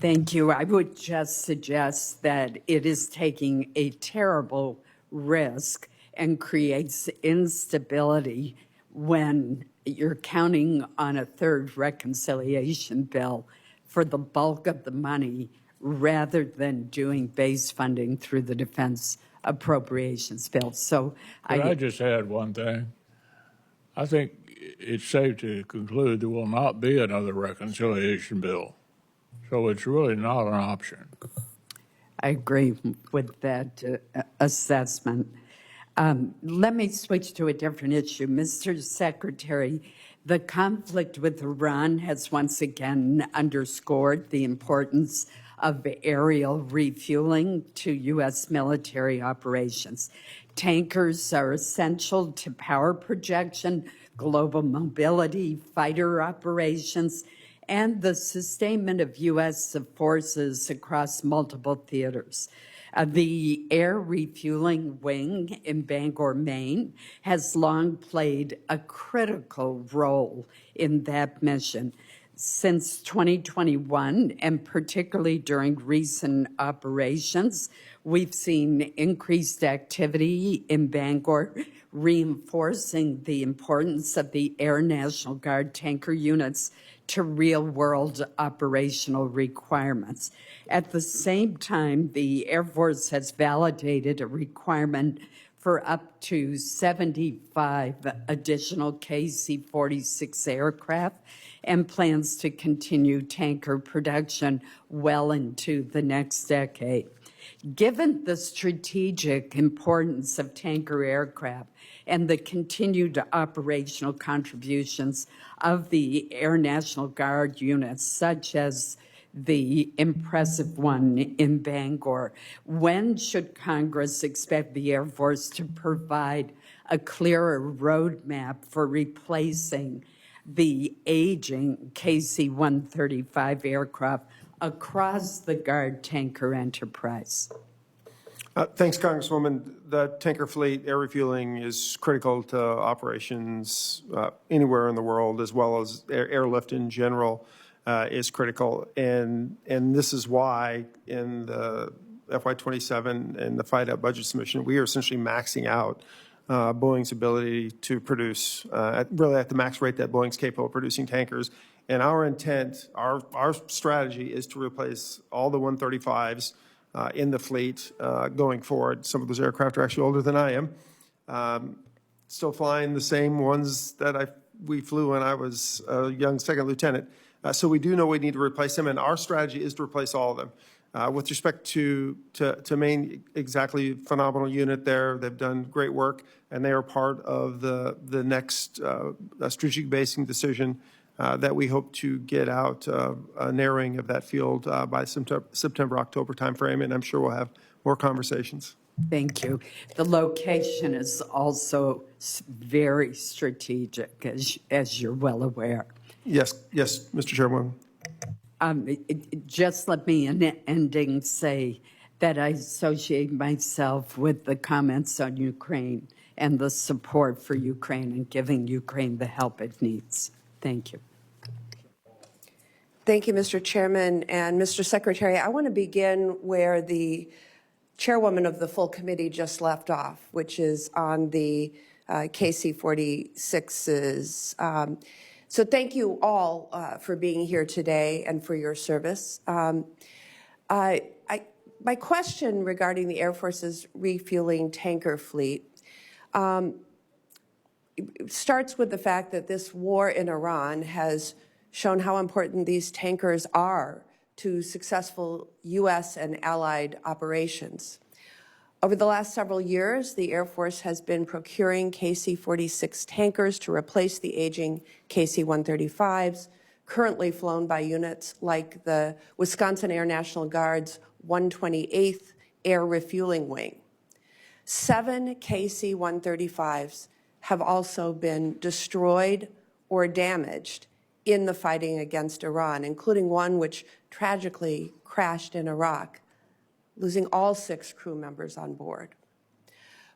Thank you. I would just suggest that it is taking a terrible risk and creates instability when you're counting on a third reconciliation bill for the bulk of the money rather than doing base funding through the Defense Appropriations bill. So I just add one thing. I think it's safe to conclude there will not be another reconciliation bill. So it's really not an option. I agree with that assessment. Let me switch to a different issue. Mr. Secretary, the conflict with Iran has once again underscored the importance of aerial refueling to U.S. military operations. Tankers are essential to power projection, global mobility, fighter operations, and the sustainment of U.S. forces across multiple theaters. The Air Refueling Wing in Bangor, Maine, has long played a critical role in that mission. Since 2021, and particularly during recent operations, we've seen increased activity in Bangor, reinforcing the importance of the Air National Guard tanker units to real-world operational requirements. At the same time, the Air Force has validated a requirement for up to 75 additional KC-46 aircraft and plans to continue tanker production well into the next decade. Given the strategic importance of tanker aircraft and the continued operational contributions of the Air National Guard units, such as the impressive one in Bangor, when should Congress expect the Air Force to provide a clearer roadmap for replacing the aging KC-135 aircraft across the Guard tanker enterprise? Thanks, Congresswoman. The tanker fleet air refueling is critical to operations anywhere in the world, as well as airlift in general is critical. And this is why in the FY27 and the FIDAP budget submission, we are essentially maxing out Boeing's ability to produce really at the max rate that Boeing's capable of producing tankers. And our intent, our strategy is to replace all the 135s in the fleet going forward. Some of those aircraft are actually older than I am. Still flying the same ones that we flew when I was a young second lieutenant. So we do know we need to replace them, and our strategy is to replace all of them. With respect to Meink, exactly phenomenal unit there. They've done great work, and they are part of the next strategic basing decision that we hope to get out a narrowing of that field by September, October timeframe, and I'm sure we'll have more conversations. Thank you. The location is also very strategic, as you're well aware. Yes, Mr. Chairman. Just let me in ending say that I associate myself with the comments on Ukraine and the support for Ukraine and giving Ukraine the help it needs. Thank you. Thank you, Mr. Chairman. And Mr. Secretary, I want to begin where the chairwoman of the full committee just left off, which is on the KC-46s. So thank you all for being here today and for your service. My question regarding the Air Force's refueling tanker fleet starts with the fact that this war in Iran has shown how important these tankers are to successful U.S. and allied operations. Over the last several years, the Air Force has been procuring KC-46 tankers to replace the aging KC-135s, currently flown by units like the Wisconsin Air National Guard's 128th Air Refueling Wing. 7 KC-135s have also been destroyed or damaged in the fighting against Iran, including one which tragically crashed in Iraq, losing all 6 crew members on board.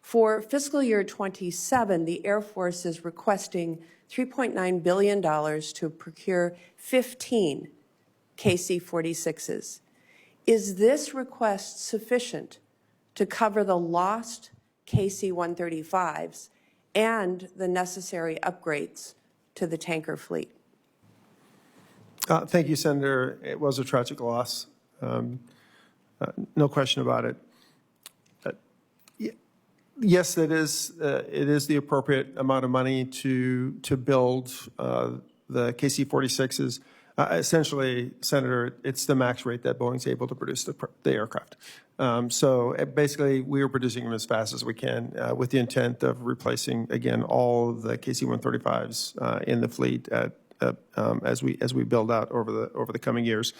For fiscal year 27, the Air Force is requesting $3.9 billion to procure 15 KC-46s. Is this request sufficient to cover the lost KC-135s and the necessary upgrades to the tanker fleet? Thank you, Senator. It was a tragic loss. No question about it. Yes, it is the appropriate amount of money to build the KC-46s. Essentially, Senator, it's the max rate that Boeing's able to produce the aircraft. So basically, we are producing them as fast as we can with the intent of replacing, again, all of the KC-135s in the fleet as we build out over the coming years.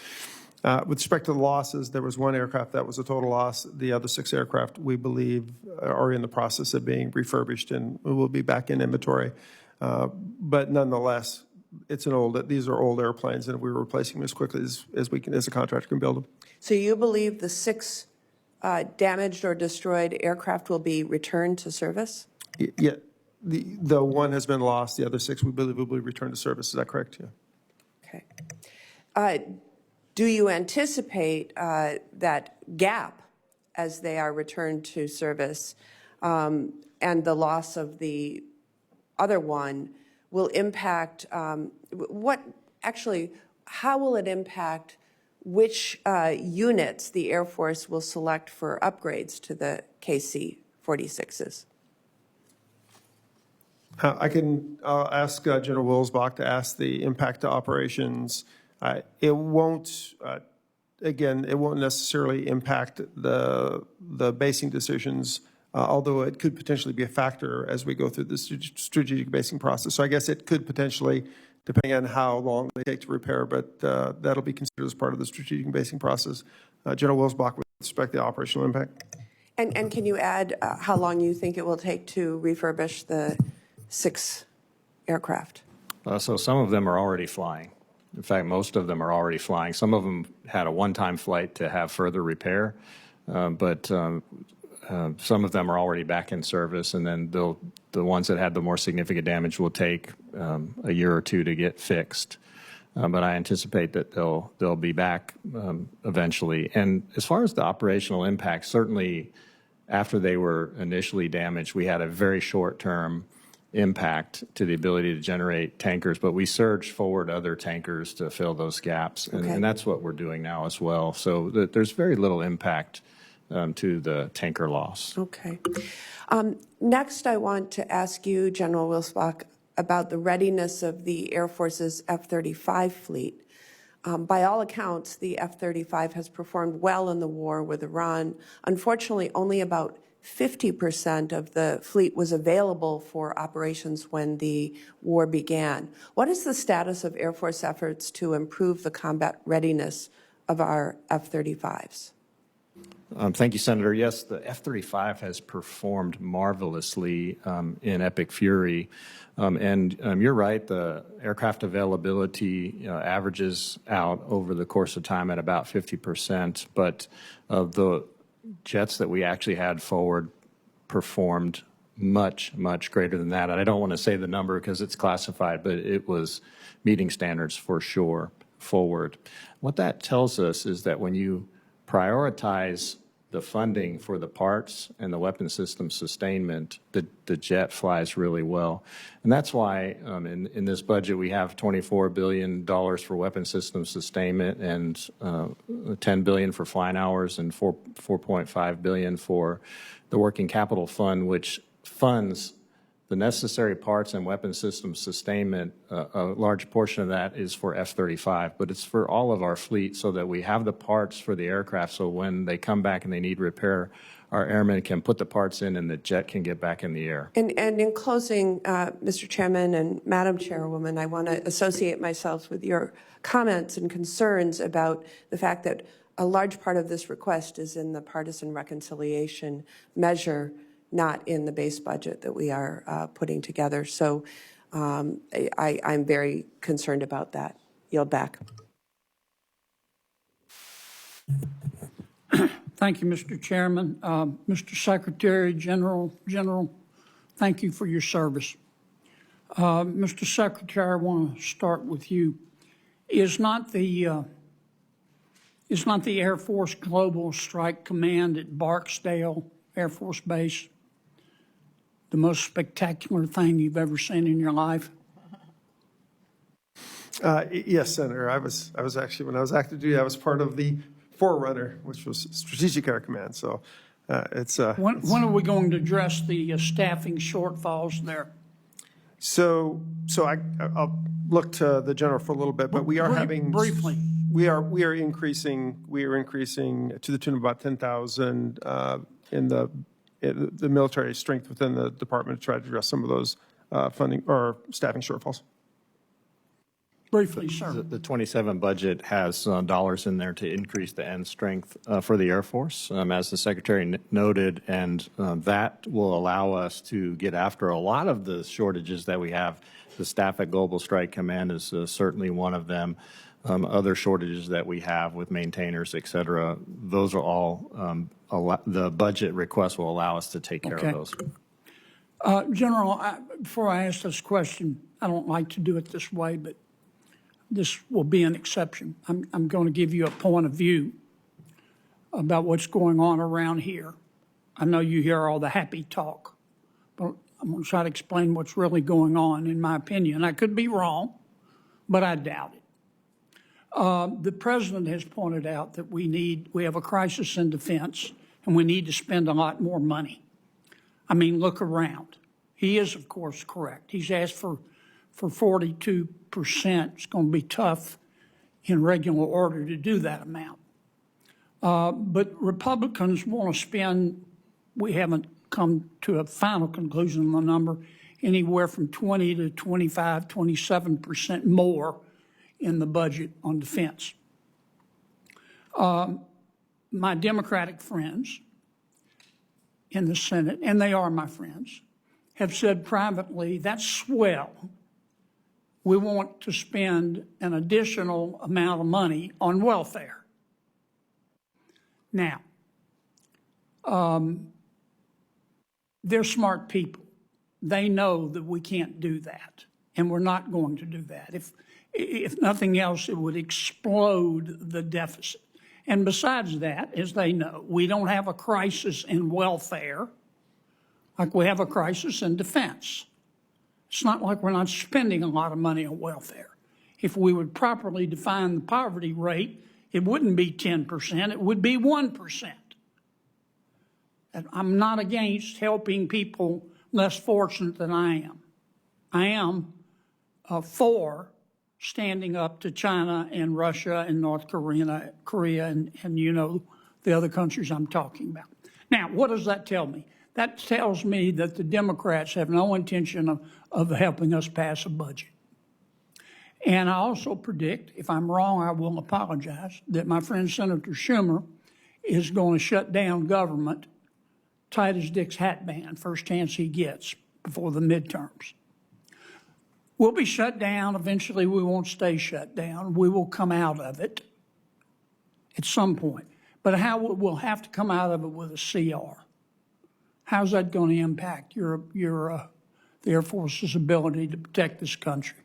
With respect to the losses, there was 1 aircraft that was a total loss. The other 6 aircraft, we believe, are in the process of being refurbished and will be back in inventory. But nonetheless, these are old airplanes, and we're replacing them as quickly as we can, as a contractor can build them. So you believe the 6 damaged or destroyed aircraft will be returned to service? Yeah. The 1 has been lost. The other 6 we believe will be returned to service. Is that correct? Yeah. Okay. Do you anticipate that gap as they are returned to service and the loss of the other 1 will impact how will it impact which units the Air Force will select for upgrades to the KC-46s? I can ask General Wilsbach to ask the impact to operations. It won't, again, it won't necessarily impact the basing decisions, although it could potentially be a factor as we go through the strategic basing process. So I guess it could potentially, depending on how long they take to repair, but that'll be considered as part of the strategic basing process. General Wilsbach, with respect to the operational impact. And can you add how long you think it will take to refurbish the 6 aircraft? So some of them are already flying. In fact, most of them are already flying. Some of them had a one-time flight to have further repair, but some of them are already back in service, and then the ones that had the more significant damage will take a year or two to get fixed. But I anticipate that they'll be back eventually. And as far as the operational impact, certainly after they were initially damaged, we had a very short-term impact to the ability to generate tankers, but we surged forward other tankers to fill those gaps, and that's what we're doing now as well. So there's very little impact to the tanker loss. Okay. Next, I want to ask you, General Wilsbach, about the readiness of the Air Force's F-35 fleet. By all accounts, the F-35 has performed well in the war with Iran. Unfortunately, only about 50% of the fleet was available for operations when the war began. What is the status of Air Force efforts to improve the combat readiness of our F-35s? Thank you, Senator. Yes, the F-35 has performed marvelously in Epic Fury. And you're right, the aircraft availability averages out over the course of time at about 50%. But the jets that we actually had forward performed much, much greater than that. And I don't want to say the number because it's classified, but it was meeting standards for sure forward. What that tells us is that when you prioritize the funding for the parts and the weapon system sustainment, the jet flies really well. And that's why in this budget we have $24 billion for weapon system sustainment and $10 billion for flying hours and $4.5 billion for the working capital fund, which funds the necessary parts and weapon system sustainment. A large portion of that is for F-35, but it's for all of our fleet so that we have the parts for the aircraft so when they come back and they need repair, our airmen can put the parts in and the jet can get back in the air. And in closing, Mr. Chairman and Madam Chairwoman, I want to associate myself with your comments and concerns about the fact that a large part of this request is in the partisan reconciliation measure, not in the base budget that we are putting together. So I'm very concerned about that. Yield back. Thank you, Mr. Chairman. Mr. Secretary General, thank you for your service. Mr. Secretary, I want to start with you. Is not the Air Force Global Strike Command at Barksdale Air Force Base the most spectacular thing you've ever seen in your life? Yes, Senator. I was actually, when I was active duty, I was part of the Forerunner, which was Strategic Air Command. So when are we going to address the staffing shortfalls there? So I'll look to the general for a little bit, but we are having briefly. We are increasing to the tune of about 10,000 in the military strength within the department to try to address some of those funding or staffing shortfalls. Briefly, sir. The 27 budget has dollars in there to increase the end strength for the Air Force, as the Secretary noted, and that will allow us to get after a lot of the shortages that we have. The staff at Global Strike Command is certainly one of them. Other shortages that we have with maintainers, et cetera, those are all, the budget request will allow us to take care of those. General, before I ask this question, I don't like to do it this way, but this will be an exception. I'm going to give you a point of view about what's going on around here. I know you hear all the happy talk, but I'm going to try to explain what's really going on, in my opinion. I could be wrong, but I doubt it. The president has pointed out that we have a crisis in defense and we need to spend a lot more money. I mean, look around. He is, of course, correct. He's asked for 42%. It's going to be tough in regular order to do that amount. But Republicans want to spend, we haven't come to a final conclusion on the number, anywhere from 20 to 25, 27% more in the budget on defense. My Democratic friends in the Senate, and they are my friends, have said privately, that's swell. We want to spend an additional amount of money on welfare. Now, they're smart people. They know that we can't do that, and we're not going to do that. If nothing else, it would explode the deficit. And besides that, as they know, we don't have a crisis in welfare like we have a crisis in defense. It's not like we're not spending a lot of money on welfare. If we would properly define the poverty rate, it wouldn't be 10%, it would be 1%. And I'm not against helping people less fortunate than I am. I am for standing up to China and Russia and North Korea and you know the other countries I'm talking about. Now, what does that tell me? That tells me that the Democrats have no intention of helping us pass a budget. And I also predict, if I'm wrong, I will apologize, that my friend Senator Schumer is going to shut down government tight as Dick's hat band, first chance he gets before the midterms. We'll be shut down. Eventually, we won't stay shut down. We will come out of it at some point. But how we'll have to come out of it with a CR. How's that going to impact the Air Force's ability to protect this country?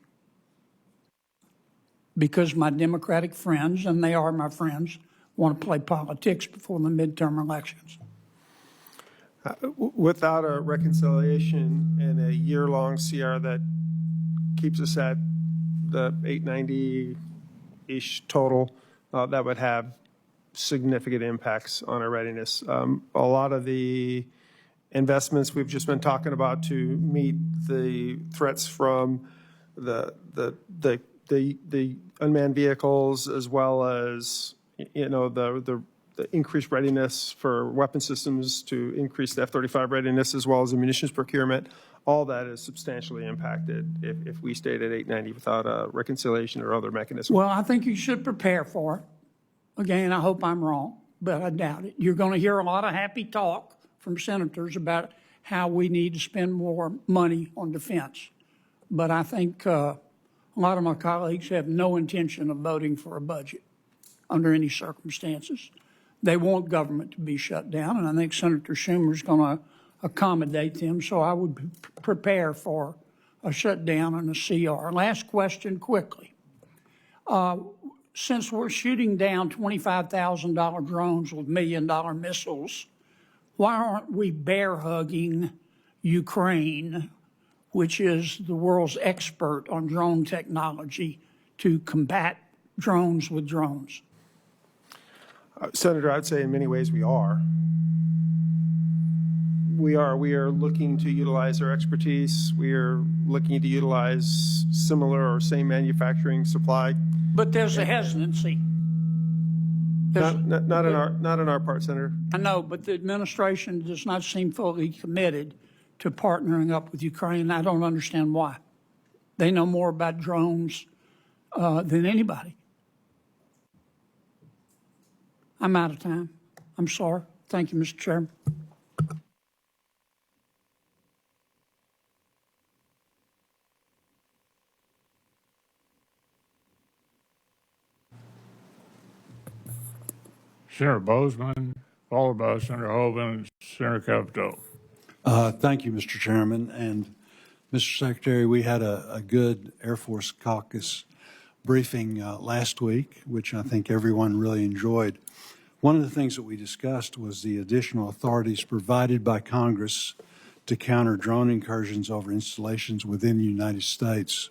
Because my Democratic friends, and they are my friends, want to play politics before the midterm elections. Without a reconciliation and a year-long CR that keeps us at the 890-ish total, that would have significant impacts on our readiness. A lot of the investments we've just been talking about to meet the threats from the unmanned vehicles, as well as the increased readiness for weapon systems, to increase the F-35 readiness, as well as the munitions procurement. All that is substantially impacted if we stayed at 890 without a reconciliation or other mechanism. Well, I think you should prepare for it. Again, I hope I'm wrong, but I doubt it. You're going to hear a lot of happy talk from senators about how we need to spend more money on defense. But I think a lot of my colleagues have no intention of voting for a budget under any circumstances. They want government to be shut down, and I think Senator Schumer is going to accommodate them. So I would prepare for a shutdown and a CR. Last question quickly. Since we're shooting down $25,000 drones with $1 million missiles, why aren't we bear hugging Ukraine, which is the world's expert on drone technology, to combat drones with drones? Senator, I'd say in many ways we are. We are looking to utilize our expertise. We are looking to utilize similar or same manufacturing supply. But there's a hesitancy. Not in our part, Senator. I know, but the administration does not seem fully committed to partnering up with Ukraine. I don't understand why. They know more about drones than anybody. I'm out of time. I'm sorry. Thank you, Mr. Chairman. Senator Bozeman, followed by Senator Hovind and Senator Capito. Thank you, Mr. Chairman. And Mr. Secretary, we had a good Air Force caucus briefing last week, which I think everyone really enjoyed. One of the things that we discussed was the additional authorities provided by Congress to counter drone incursions over installations within the United States.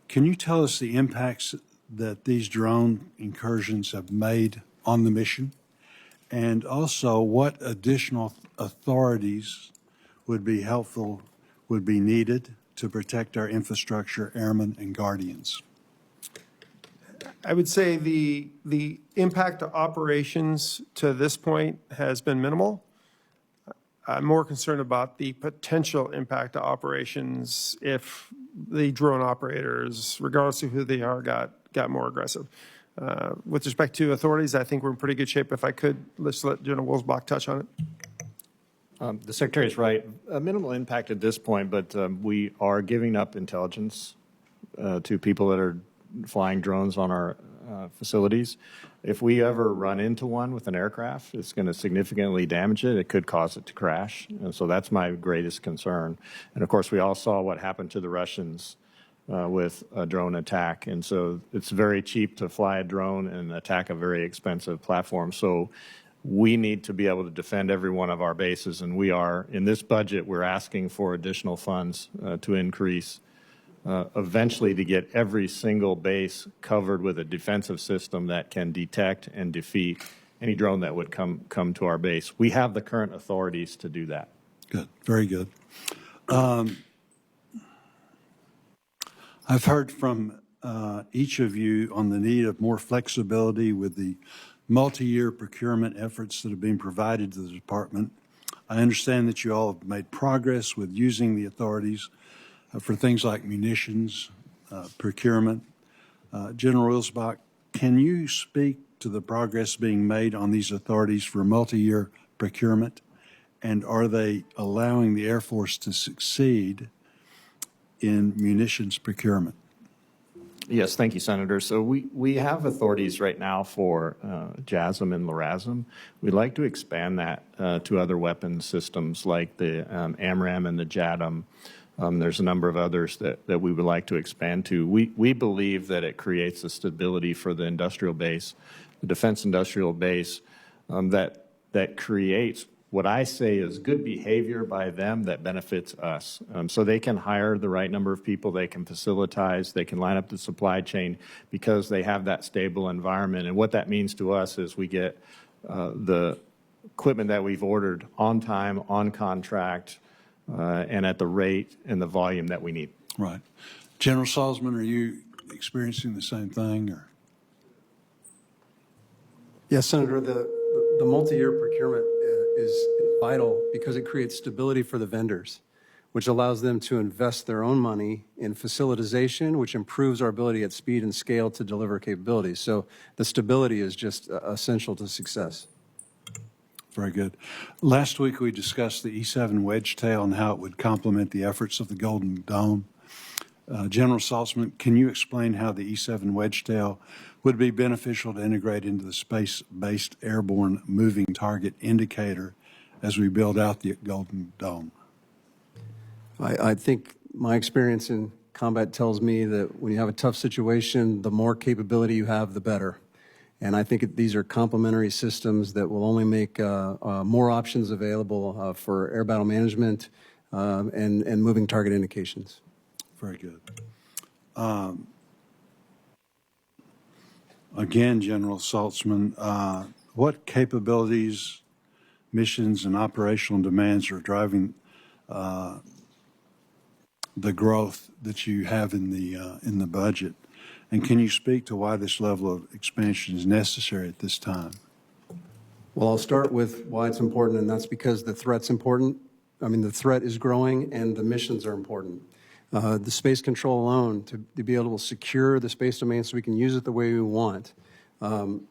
Can you tell us the impacts that these drone incursions have made on the mission, and also what additional authorities would be helpful would be needed to protect our infrastructure, airmen, and guardians? I would say the impact to operations to this point has been minimal. I'm more concerned about the potential impact to operations if the drone operators, regardless of who they are, got more aggressive. With respect to authorities, I think we're in pretty good shape. If I could, let's let General Wilsbach touch on it. The Secretary is right. A minimal impact at this point, but we are giving up intelligence to people that are flying drones on our facilities. If we ever run into one with an aircraft, it's going to significantly damage it. It could cause it to crash. And so that's my greatest concern. And of course, we all saw what happened to the Russians with a drone attack. And so it's very cheap to fly a drone and attack a very expensive platform. So we need to be able to defend every one of our bases. And we are, in this budget, we're asking for additional funds to increase eventually to get every single base covered with a defensive system that can detect and defeat any drone that would come to our base. We have the current authorities to do that. Good, very good. I've heard from each of you on the need of more flexibility with the multi-year procurement efforts that have been provided to the department. I understand that you all have made progress with using the authorities for things like munitions, procurement. General Wilsbach, can you speak to the progress being made on these authorities for multi-year procurement? And are they allowing the Air Force to succeed in munitions procurement? Yes, thank you, Senator. So we have authorities right now for JASSM and LRASM. We'd like to expand that to other weapons systems like the AMRAAM and the JADM. There's a number of others that we would like to expand to. We believe that it creates a stability for the industrial base, the defense industrial base, that creates what I say is good behavior by them that benefits us. So they can hire the right number of people, they can facilitize, they can line up the supply chain because they have that stable environment. And what that means to us is we get the equipment that we've ordered on time, on contract, and at the rate and the volume that we need. Right. General Saltzman, are you experiencing the same thing? Or? Yes, Senator, the multi-year procurement is vital because it creates stability for the vendors, which allows them to invest their own money in facilitization, which improves our ability at speed and scale to deliver capabilities. So the stability is just essential to success. Very good. Last week we discussed the E-7 wedge tail and how it would complement the efforts of the Golden Dome. General Saltzman, can you explain how the E-7 wedge tail would be beneficial to integrate into the space-based airborne moving target indicator as we build out the Golden Dome? I think my experience in combat tells me that when you have a tough situation, the more capability you have, the better. And I think these are complementary systems that will only make more options available for air battle management and moving target indications. Very good. Again, General Saltzman, what capabilities, missions, and operational demands are driving the growth that you have in the budget? And can you speak to why this level of expansion is necessary at this time? Well, I'll start with why it's important, and that's because the threat's important. I mean, the threat is growing, and the missions are important. The space control alone, to be able to secure the space domain so we can use it the way we want,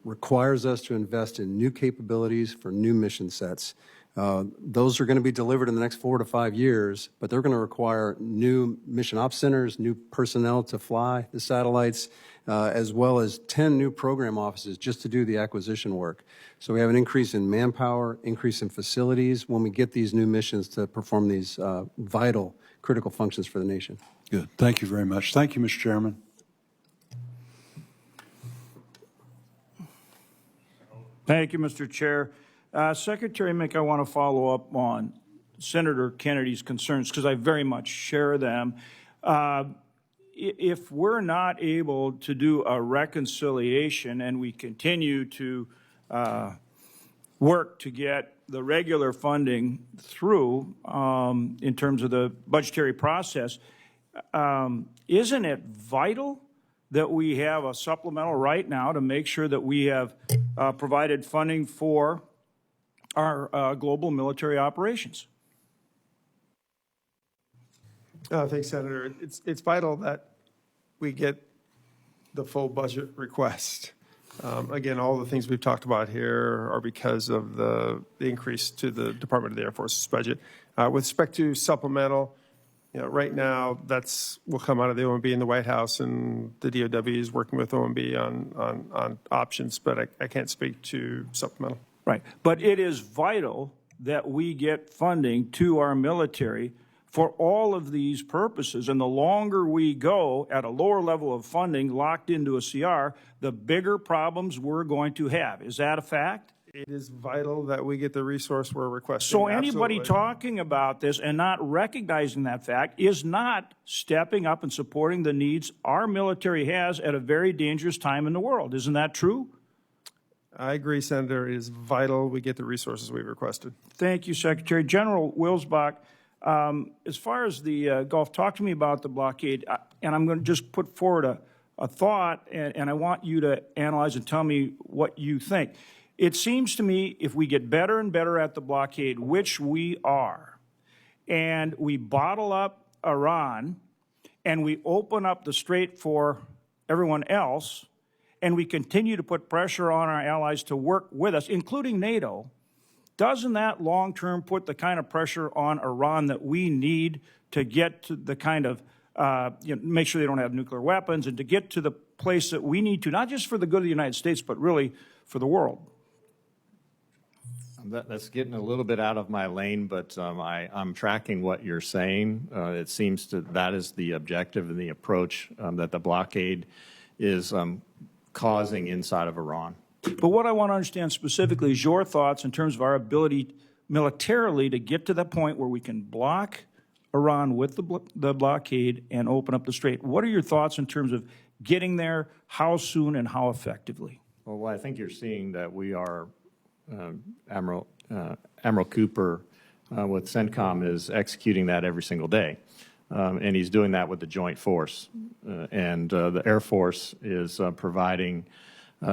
requires us to invest in new capabilities for new mission sets. Those are going to be delivered in the next 4 to 5 years, but they're going to require new mission ops centers, new personnel to fly the satellites, as well as 10 new program offices just to do the acquisition work. So we have an increase in manpower, increase in facilities when we get these new missions to perform these vital, critical functions for the nation. Good. Thank you very much. Thank you, Mr. Chairman. Thank you, Mr. Chair. Secretary Meink, I want to follow up on Senator Kennedy's concerns because I very much share them. If we're not able to do a reconciliation and we continue to work to get the regular funding through in terms of the budgetary process, isn't it vital that we have a supplemental right now to make sure that we have provided funding for our global military operations? Thanks, Senator. It's vital that we get the full budget request. Again, all the things we've talked about here are because of the increase to the Department of the Air Force's budget. With respect to supplemental, right now will come out of the OMB in the White House, and the DOW is working with OMB on options, but I can't speak to supplemental. Right. But it is vital that we get funding to our military for all of these purposes. And the longer we go at a lower level of funding locked into a CR, the bigger problems we're going to have. Is that a fact? It is vital that we get the resource we're requesting. So anybody Absolutely. talking about this and not recognizing that fact is not stepping up and supporting the needs our military has at a very dangerous time in the world. Isn't that true? I agree, Senator. It is vital we get the resources we've requested. Thank you, Secretary. General Wilsbach, as far as the Gulf, talk to me about the blockade. And I'm going to just put forward a thought, and I want you to analyze and tell me what you think. It seems to me if we get better and better at the blockade, which we are, and we bottle up Iran, and we open up the strait for everyone else, and we continue to put pressure on our allies to work with us, including NATO, doesn't that long-term put the kind of pressure on Iran that we need to get to the kind of, make sure they don't have nuclear weapons, and to get to the place that we need to, not just for the good of the United States, but really for the world? That's getting a little bit out of my lane, but I'm tracking what you're saying. It seems that is the objective and the approach that the blockade is causing inside of Iran. But what I want to understand specifically is your thoughts in terms of our ability militarily to get to that point where we can block Iran with the blockade and open up the strait. What are your thoughts in terms of getting there, how soon, and how effectively? Well, I think you're seeing that we are Admiral Cooper with CENTCOM is executing that every single day, and he's doing that with the Joint Force. And the Air Force is providing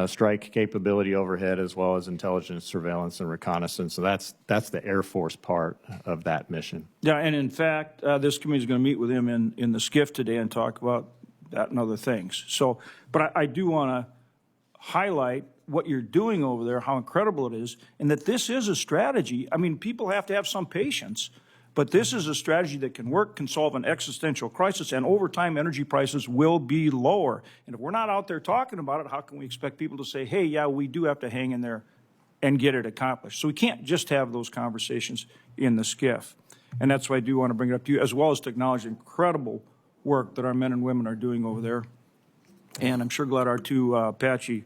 strike capability overhead as well as intelligence, surveillance, and reconnaissance. So that's the Air Force part of that mission. Yeah, and in fact, this committee is going to meet with him in the SCIF today and talk about that and other things. So, but I do want to highlight what you're doing over there, how incredible it is, and that this is a strategy. I mean, people have to have some patience, but this is a strategy that can work, can solve an existential crisis, and over time, energy prices will be lower. And if we're not out there talking about it, how can we expect people to say, hey, yeah, we do have to hang in there and get it accomplished? So we can't just have those conversations in the SCIF. And that's why I do want to bring it up to you, as well as to acknowledge the incredible work that our men and women are doing over there. And I'm sure glad our two Apache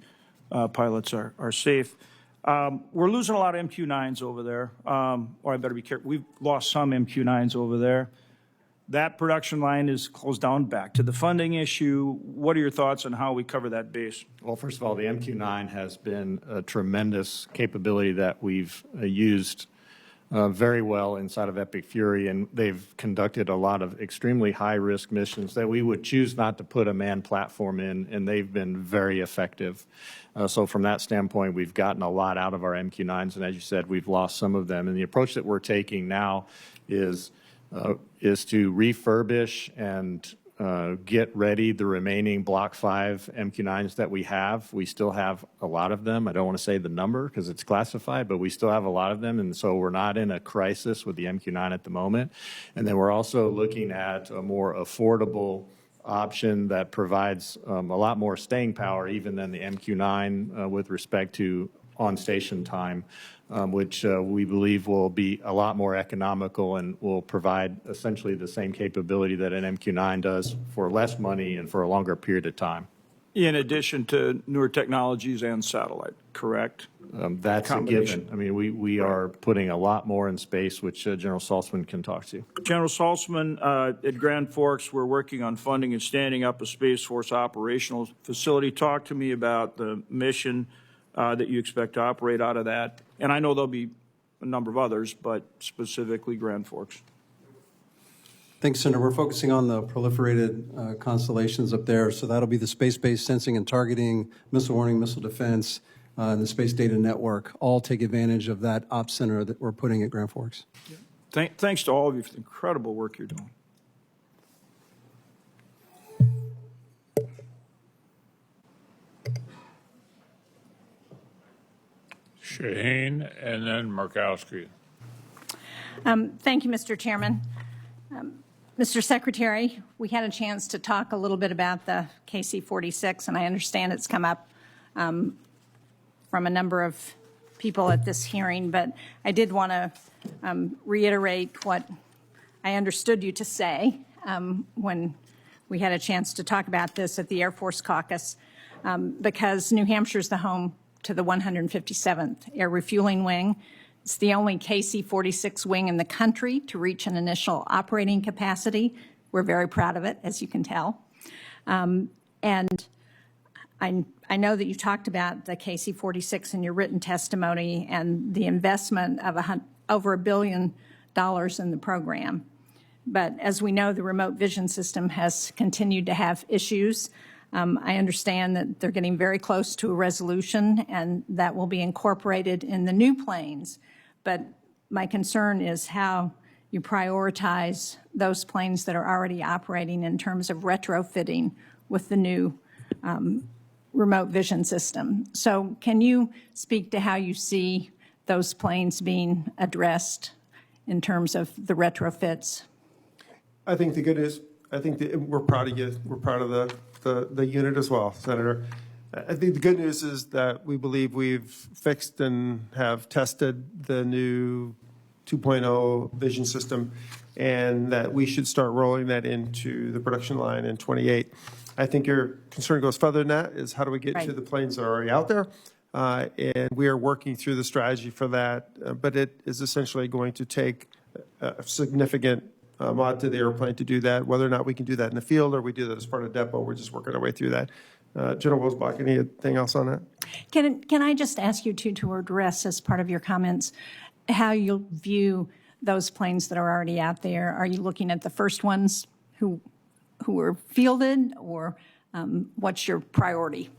pilots are safe. We're losing a lot of MQ-9s over there, or I better be careful. We've lost some MQ-9s over there. That production line is closed down. Back to the funding issue. What are your thoughts on how we cover that base? Well, first of all, the MQ-9 has been a tremendous capability that we've used very well inside of Epic Fury, and they've conducted a lot of extremely high-risk missions that we would choose not to put a manned platform in, and they've been very effective. So from that standpoint, we've gotten a lot out of our MQ-9s, and as you said, we've lost some of them. And the approach that we're taking now is to refurbish and get ready the remaining Block 5 MQ-9s that we have. We still have a lot of them. I don't want to say the number because it's classified, but we still have a lot of them, and so we're not in a crisis with the MQ-9 at the moment. And then we're also looking at a more affordable option that provides a lot more staying power even than the MQ-9 with respect to on-station time, which we believe will be a lot more economical and will provide essentially the same capability that an MQ-9 does for less money and for a longer period of time. In addition to newer technologies and satellite, correct? That's a given. I mean, we are putting a lot more in space, which General Saltzman can talk to. General Saltzman, at Grand Forks, we're working on funding and standing up a Space Force operational facility. Talk to me about the mission that you expect to operate out of that. And I know there'll be a number of others, but specifically Grand Forks. Thanks, Senator. We're focusing on the proliferated constellations up there. So that'll be the space-based sensing and targeting, missile warning, missile defense, and the Space Data Network all take advantage of that ops center that we're putting at Grand Forks. Thanks to all of you for the incredible work you're doing. Shaheen and then Murkowski. Thank you, Mr. Chairman. Mr. Secretary, we had a chance to talk a little bit about the KC-46, and I understand it's come up from a number of people at this hearing, but I did want to reiterate what I understood you to say when we had a chance to talk about this at the Air Force Caucus, because New Hampshire is the home to the 157th Air Refueling Wing. It's the only KC-46 wing in the country to reach an initial operating capacity. We're very proud of it, as you can tell. And I know that you talked about the KC-46 in your written testimony and the investment of over $1 billion in the program. But as we know, the remote vision system has continued to have issues. I understand that they're getting very close to a resolution, and that will be incorporated in the new planes. But my concern is how you prioritize those planes that are already operating in terms of retrofitting with the new remote vision system. So can you speak to how you see those planes being addressed in terms of the retrofits? I think the good news, I think that we're proud of you. We're proud of the unit as well, Senator. I think the good news is that we believe we've fixed and have tested the new 2.0 vision system, and that we should start rolling that into the production line in 28. I think your concern goes further than that, is how do we get to the planes that are already out there? And we are working through the strategy for that, but it is essentially going to take a significant mod to the airplane to do that. Whether or not we can do that in the field or we do that as part of depot, we're just working our way through that. General Wilsbach, anything else on that? Can I just ask you to address, as part of your comments, how you'll view those planes that are already out there? Are you looking at the first ones who were fielded, or what's your priority?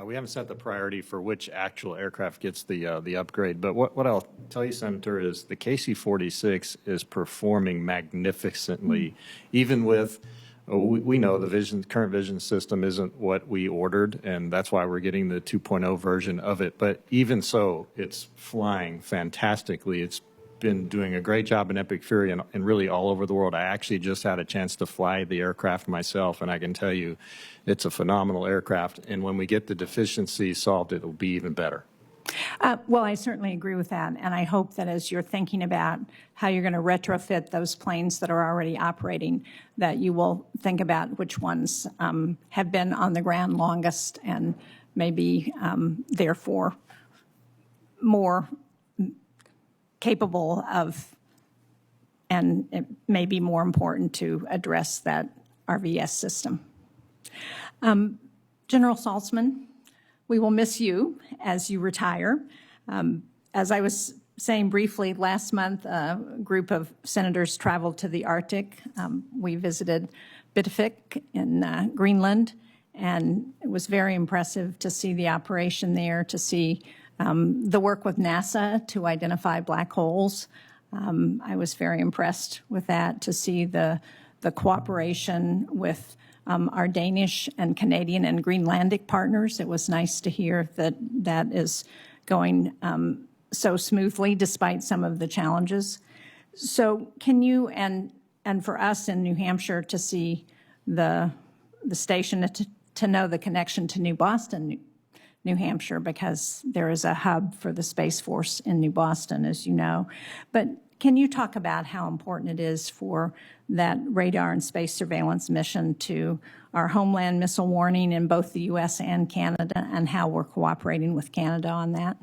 We haven't set the priority for which actual aircraft gets the upgrade, but what I'll tell you, Senator, is the KC-46 is performing magnificently, even with, we know the current vision system isn't what we ordered, and that's why we're getting the 2.0 version of it. But even so, it's flying fantastically. It's been doing a great job in Epic Fury and really all over the world. I actually just had a chance to fly the aircraft myself, and I can tell you it's a phenomenal aircraft. And when we get the deficiencies solved, it'll be even better. Well, I certainly agree with that, and I hope that as you're thinking about how you're going to retrofit those planes that are already operating, that you will think about which ones have been on the ground longest and maybe therefore more capable of, and it may be more important to address that RVS system. General Saltzman, we will miss you as you retire. As I was saying briefly, last month, a group of senators traveled to the Arctic. We visited Bittervik in Greenland, and it was very impressive to see the operation there, to see the work with NASA to identify black holes. I was very impressed with that, to see the cooperation with our Danish and Canadian and Greenlandic partners. It was nice to hear that that is going so smoothly despite some of the challenges. So can you, and for us in New Hampshire to see the station, to know the connection to New Boston, New Hampshire, because there is a hub for the Space Force in New Boston, as you know. But can you talk about how important it is for that radar and space surveillance mission to our homeland missile warning in both the U.S. and Canada, and how we're cooperating with Canada on that?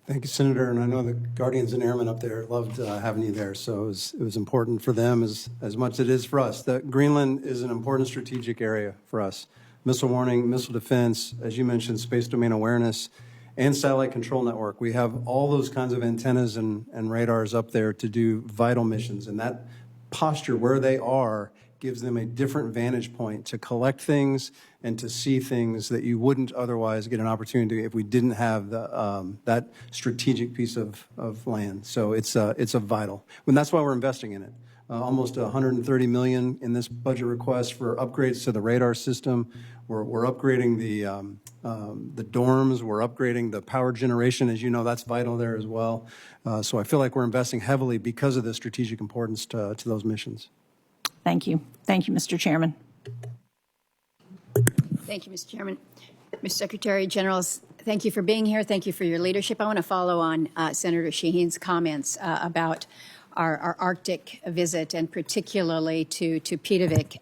Thank you, Senator. And I know the Guardians and Airmen up there loved having you there, so it was important for them as much as it is for us. Greenland is an important strategic area for us. missile warning, missile defense, as you mentioned, space domain awareness, and satellite control network. We have all those kinds of antennas and radars up there to do vital missions, and that posture where they are gives them a different vantage point to collect things and to see things that you wouldn't otherwise get an opportunity if we didn't have that strategic piece of land. So it's a vital, and that's why we're investing in it. Almost $130 million in this budget request for upgrades to the radar system. We're upgrading the dorms. We're upgrading the power generation. As you know, that's vital there as well. So I feel like we're investing heavily because of the strategic importance to those missions. Thank you. Thank you, Mr. Chairman. Thank you, Mr. Chairman. Mr. Secretary General, thank you for being here. Thank you for your leadership. I want to follow on Senator Shaheen's comments about our Arctic visit, and particularly to Pitavik.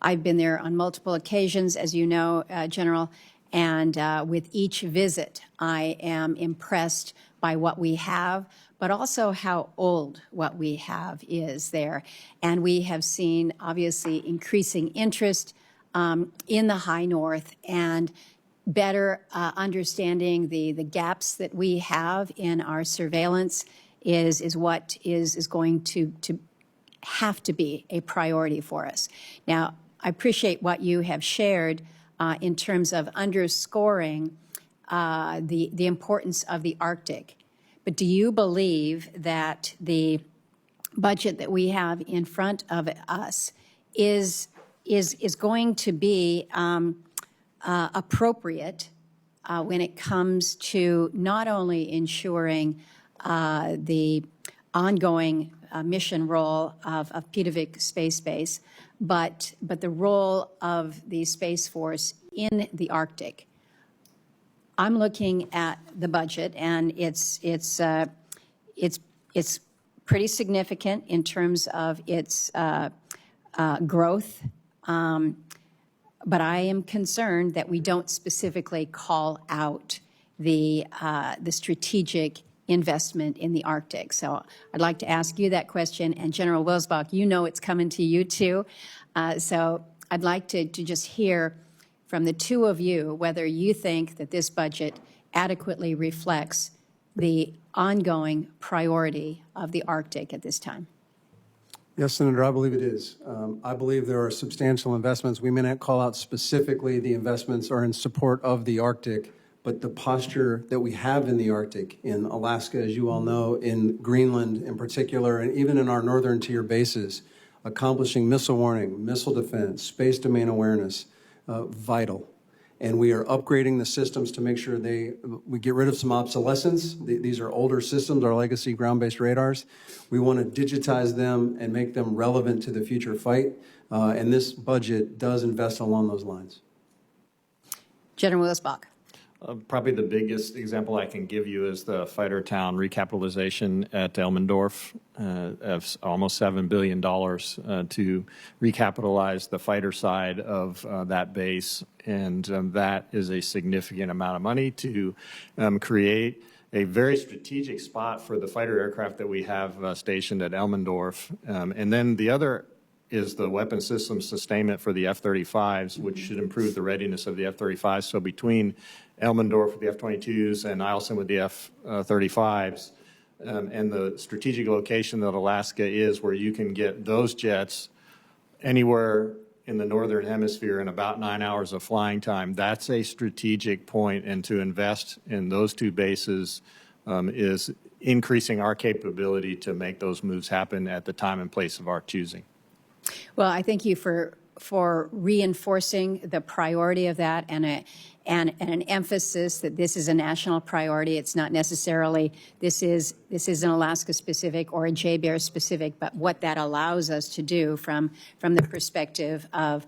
I've been there on multiple occasions, as you know, General, and with each visit, I am impressed by what we have, but also how old what we have is there. And we have seen, obviously, increasing interest in the high north and better understanding the gaps that we have in our surveillance is what is going to have to be a priority for us. Now, I appreciate what you have shared in terms of underscoring the importance of the Arctic. But do you believe that the budget that we have in front of us is going to be appropriate when it comes to not only ensuring the ongoing mission role of Pitavik Space Base, but the role of the Space Force in the Arctic? I'm looking at the budget, and it's pretty significant in terms of its growth. But I am concerned that we don't specifically call out the strategic investment in the Arctic. So I'd like to ask you that question. And General Wilsbach, you know it's coming to you too. So I'd like to just hear from the two of you whether you think that this budget adequately reflects the ongoing priority of the Arctic at this time. Yes, Senator, I believe it is. I believe there are substantial investments. We may not call out specifically the investments are in support of the Arctic, but the posture that we have in the Arctic, in Alaska, as you all know, in Greenland in particular, and even in our northern tier bases, accomplishing missile warning, missile defense, space domain awareness, vital. And we are upgrading the systems to make sure we get rid of some obsolescence. These are older systems, our legacy ground-based radars. We want to digitize them and make them relevant to the future fight. And this budget does invest along those lines. General Wilsbach. Probably the biggest example I can give you is the fighter town recapitalization at Elmendorf of almost $7 billion to recapitalize the fighter side of that base. And that is a significant amount of money to create a very strategic spot for the fighter aircraft that we have stationed at Elmendorf. And then the other is the weapon system sustainment for the F-35s, which should improve the readiness of the F-35s. So between Elmendorf with the F-22s and Eielson with the F-35s, and the strategic location that Alaska is, where you can get those jets anywhere in the northern hemisphere in about 9 hours of flying time, that's a strategic point, and to invest in those two bases is increasing our capability to make those moves happen at the time and place of our choosing. Well, I thank you for reinforcing the priority of that and an emphasis that this is a national priority. It's not necessarily this is an Alaska specific or a JBER specific, but what that allows us to do from the perspective of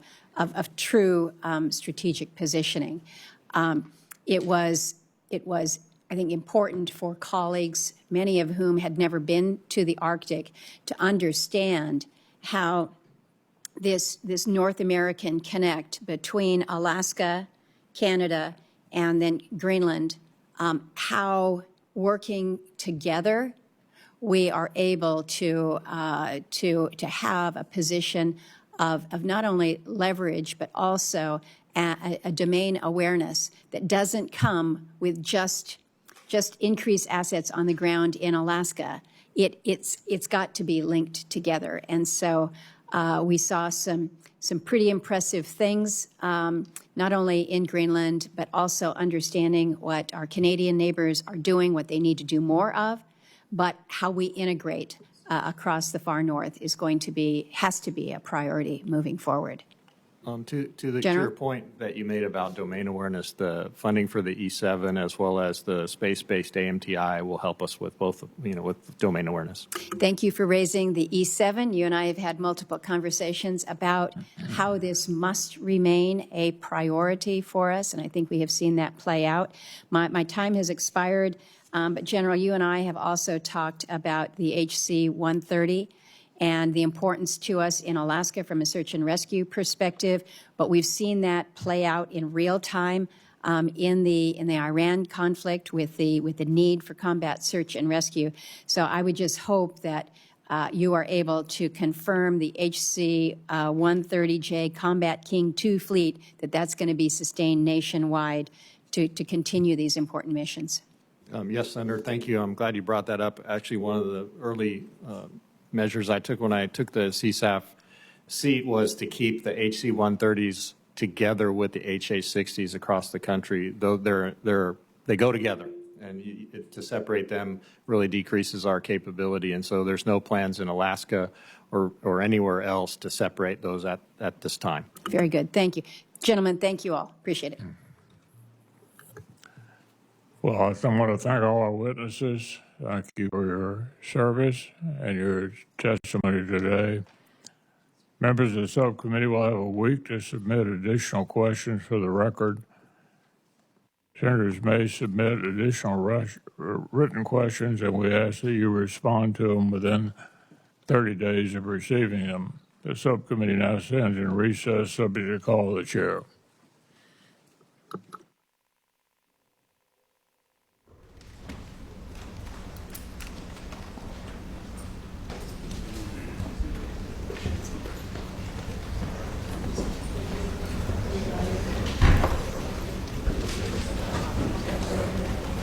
true strategic positioning. It was I think important for colleagues, many of whom had never been to the Arctic, to understand how this North American connect between Alaska, Canada, and then Greenland, how working together we are able to have a position of not only leverage but also a domain awareness that doesn't come with just increased assets on the ground in Alaska. It's got to be linked together. And so we saw some pretty impressive things, not only in Greenland, but also understanding what our Canadian neighbors are doing, what they need to do more of, but how we integrate across the far north has to be a priority moving forward. To your point that you made about domain awareness, the funding for the E7 as well as the space-based AMTI will help us with both, with domain awareness. Thank you for raising the E7. You and I have had multiple conversations about how this must remain a priority for us, and I think we have seen that play out. My time has expired, but General, you and I have also talked about the HC 130 and the importance to us in Alaska from a search and rescue perspective. But we've seen that play out in real time in the Iran conflict with the need for combat search and rescue. So I would just hope that you are able to confirm the HC 130J Combat King 2 fleet, that's going to be sustained nationwide to continue these important missions. Yes, Senator, thank you. I'm glad you brought that up. Actually, one of the early measures I took when I took the CSAF seat was to keep the HC 130s together with the HA 60s across the country, though they go together, and to separate them really decreases our capability. And so there's no plans in Alaska or anywhere else to separate those at this time. Very good. Thank you. Gentlemen, thank you all. Appreciate it. Well, I want to thank all our witnesses. Thank you for your service and your testimony today. Members of the subcommittee will have a week to submit additional questions for the record. Senators may submit additional written questions, and we ask that you respond to them within 30 days of receiving them. The subcommittee now stands in recess, subject to call of the chair.